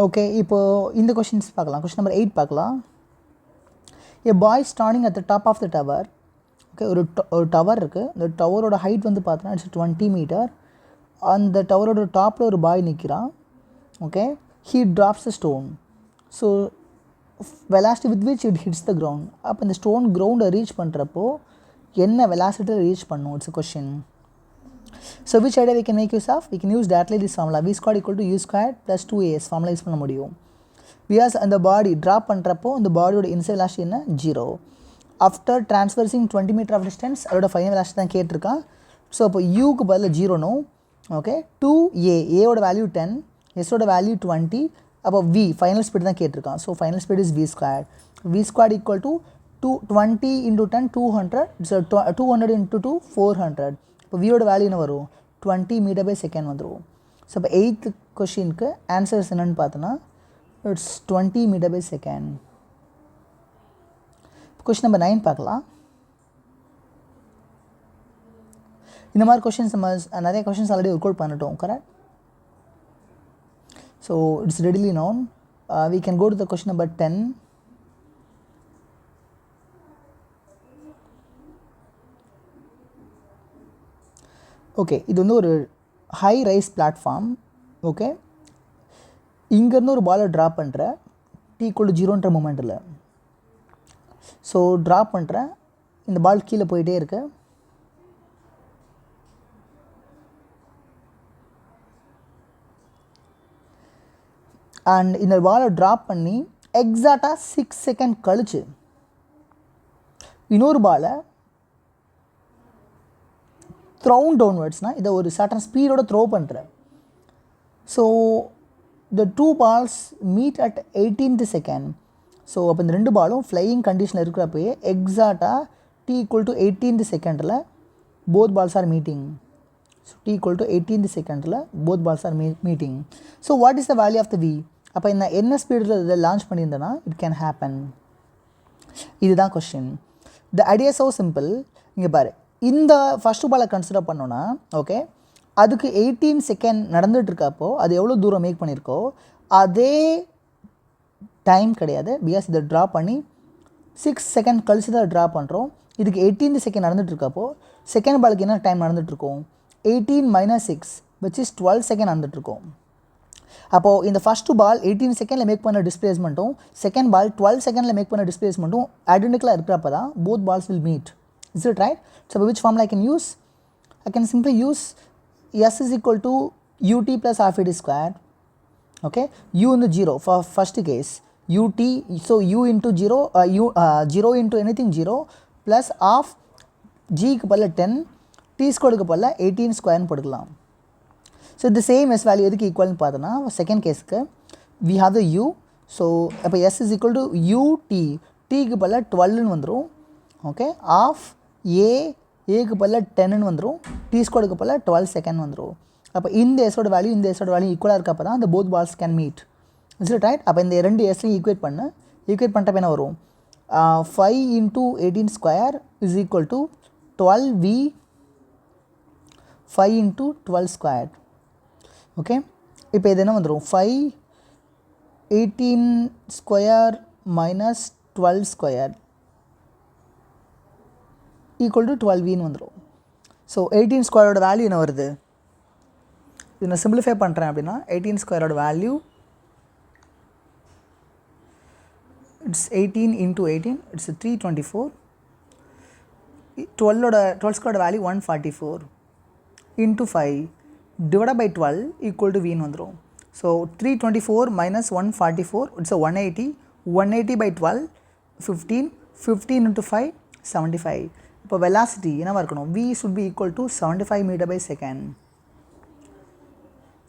okay, இப்போது இந்த questions பார்க்கலாம். கொஷின் நம்பர் 8 பார்க்கலாம். A boy standing at the top of the tower. Okay, ஒரு டவர் இருக்குது. இந்த டவரோட ஹைட் வந்து பார்த்தோன்னா இட்ஸ் 20 மீட்டர். அந்த டவரோட டாப்பில் ஒரு பாய் நிற்கிறான். Okay, he drops the stone. So velocity with which it hits the ground. அப்போ இந்த ஸ்டோன் கிரவுண்டை ரீச் பண்ணுறப்போ என்ன வெலாசிட்டியில் ரீச் பண்ணும்? It's a question. So which idea we can make use of? We can use directly this formula, v squared equal to u squared plus 2as formula use பண்ண முடியும். Because அந்த பாடி drop பண்ணுறப்போ அந்த பாடியோட initial velocity என்ன? 0. After ட்ரான்ஸ்வர்சிங் 20 metre of distance அதோட final velocity தான் கேட்டிருக்கான். ஸோ அப்போ யூக்கு பதில் 0 ஓகே, 2a, ஏயோட வேல்யூ 10, எஸோட வேல்யூ 20. அப்போ v ஃபைனல் ஸ்பீட் தான் கேட்டிருக்கான். So final speed is v squared. v squared equal to 20 into 10 200, so 200 into 2 400. இப்போ வியோட வேல்யூ என்ன வரும்? 20 மீட்டர் பை செகண்ட் வந்துடும். ஸோ இப்போ 8th கொஷினுக்கு ஆன்சர்ஸ் என்னென்னு பார்த்தோன்னா it's 20 meter per second. Question number 9 பார்க்கலாம். இந்த மாதிரி கொஷின்ஸ் நம்ம நிறைய கொஷின்ஸ் ஆல்ரெடி ஒர்க் அவுட் பண்ணிட்டோம், correct? So it's readily known. We can go to the question number 10. Okay, இது வந்து ஒரு ஹை ரைஸ் பிளாட்ஃபார்ம். ஓகே, இங்கேருந்து ஒரு பாலை ட்ராப் பண்ணுற t equal to 0ன்ற மூமெண்ட்டில். ஸோ ட்ராப் பண்ணுறேன், இந்த பால் கீழே போயிட்டே இருக்கு. அண்ட் இந்த பாலை ட்ராப் பண்ணி எக்ஸாக்டாக 6 செகண்ட் கழிச்சு இன்னொரு பாலை த்ரோன் டவுன்வர்ட்ஸ்னால் இதை ஒரு சர்டன் ஸ்பீடோட த்ரோ பண்ணுறேன். So the two balls meet at 18th second. So அப்போ இந்த ரெண்டு பாலும் ஃப்ளையிங் கண்டிஷனில் இருக்கிறப்பயே எக்ஸாக்டாக t equal to 18th செகண்டில் both balls are meeting. So t equal to 18th செகண்டில் both balls are meeting. So what is the value of the v? அப்போ இந்த என்ன ஸ்பீடில் இதை லான்ச் பண்ணியிருந்தேன்னா இட் கேன் ஹேப்பன். இதுதான் question. The idea so simple. இங்கே பாரு, இந்த ஃபஸ்ட்டு பாலை கன்சிடர் பண்ணோன்னா ஓகே, அதுக்கு 18 செகண்ட் நடந்துகிட்ருக்கப்போ அது எவ்வளோ தூரம் மேக் பண்ணியிருக்கோ அதே டைம் கிடையாது. பிகாஸ் இதை ட்ரா பண்ணி 6 செகண்ட் கழிச்சு தான் ட்ரா பண்ணுறோம். இதுக்கு 18th செகண்ட் நடந்துகிட்ருக்கப்போ செகண்ட் பாலுக்கு என்ன டைம் நடந்துகிட்ருக்கோம்? 18 minus 6 which is 12 செகண்ட் நடந்துகிட்ருக்கோம். அப்போது இந்த ஃபஸ்ட்டு பால் 18 செகண்டில் மேக் பண்ண டிஸ்பிளேஸ்மெண்ட்டும் செகண்ட் பால் 12 செகண்டில் மேக் பண்ண டிஸ்பிளேஸ்மெண்ட்டும் ஐடென்டிக்கலாக இருக்கிறப்ப தான் both balls will meet. Is it right? So which formula I can use? I can simply use s is equal to ut plus half it squared. Okay, u in the 0 for first case ut, so u into 0 0 into anything 0 plus half g க்கு பதிலா 10 t squared க்கு பதிலா 18 ஸ்கொயர்னு போட்டுக்கலாம். So இந்த same s value எதுக்கு ஈக்குவல்னு பார்த்தோன்னா செகண்ட் கேஸ்க்கு we have the u. So அப்போ s is equal to ut, t க்கு பதிலா 12ன்னு வந்துடும். ஓகே, ஆஃப் ஏக்கு பதிலா 10ன்னு வந்துடும், டி ஸ்கொயருக்கு பதிலா 12 செகண்ட் வந்துடும். அப்போ இந்த எஸோட வேல்யூ இந்த எஸோட வேல்யூ ஈக்குவலாக இருக்கப்போ தான் அந்த both balls can meet. Is it right? அப்போ இந்த ரெண்டு எஸ்லையும் ஈக்குவேட் பண்ணுறப்ப என்ன வரும்? 5 into 18 square is equal to 12v 5 into 12 square. Okay, இப்போ இது என்ன வந்துடும்? 5 18 square minus 12 square equal to 12 வந்துடும். ஸோ 18 ஸ்கொயரோட வேல்யூ என்ன வருது? இது நான் சிம்பிளிஃபை பண்ணுறேன் அப்படின்னா 18 ஸ்கொயரோட வேல்யூ இட்ஸ் 18 into 18 இட்ஸ் 324. 12 ஸ்கொயரோட வேல்யூ 144 into 5 divided by 12 equal to v வந்துடும். So 324 minus 144 it's 180. 180 by 12 15. 15 into 5 75. இப்போ வெலாசிட்டி என்னவா இருக்கணும்? v should be equal to 75 meter by second.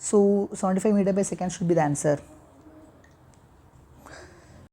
So 75 meter by second should be the answer.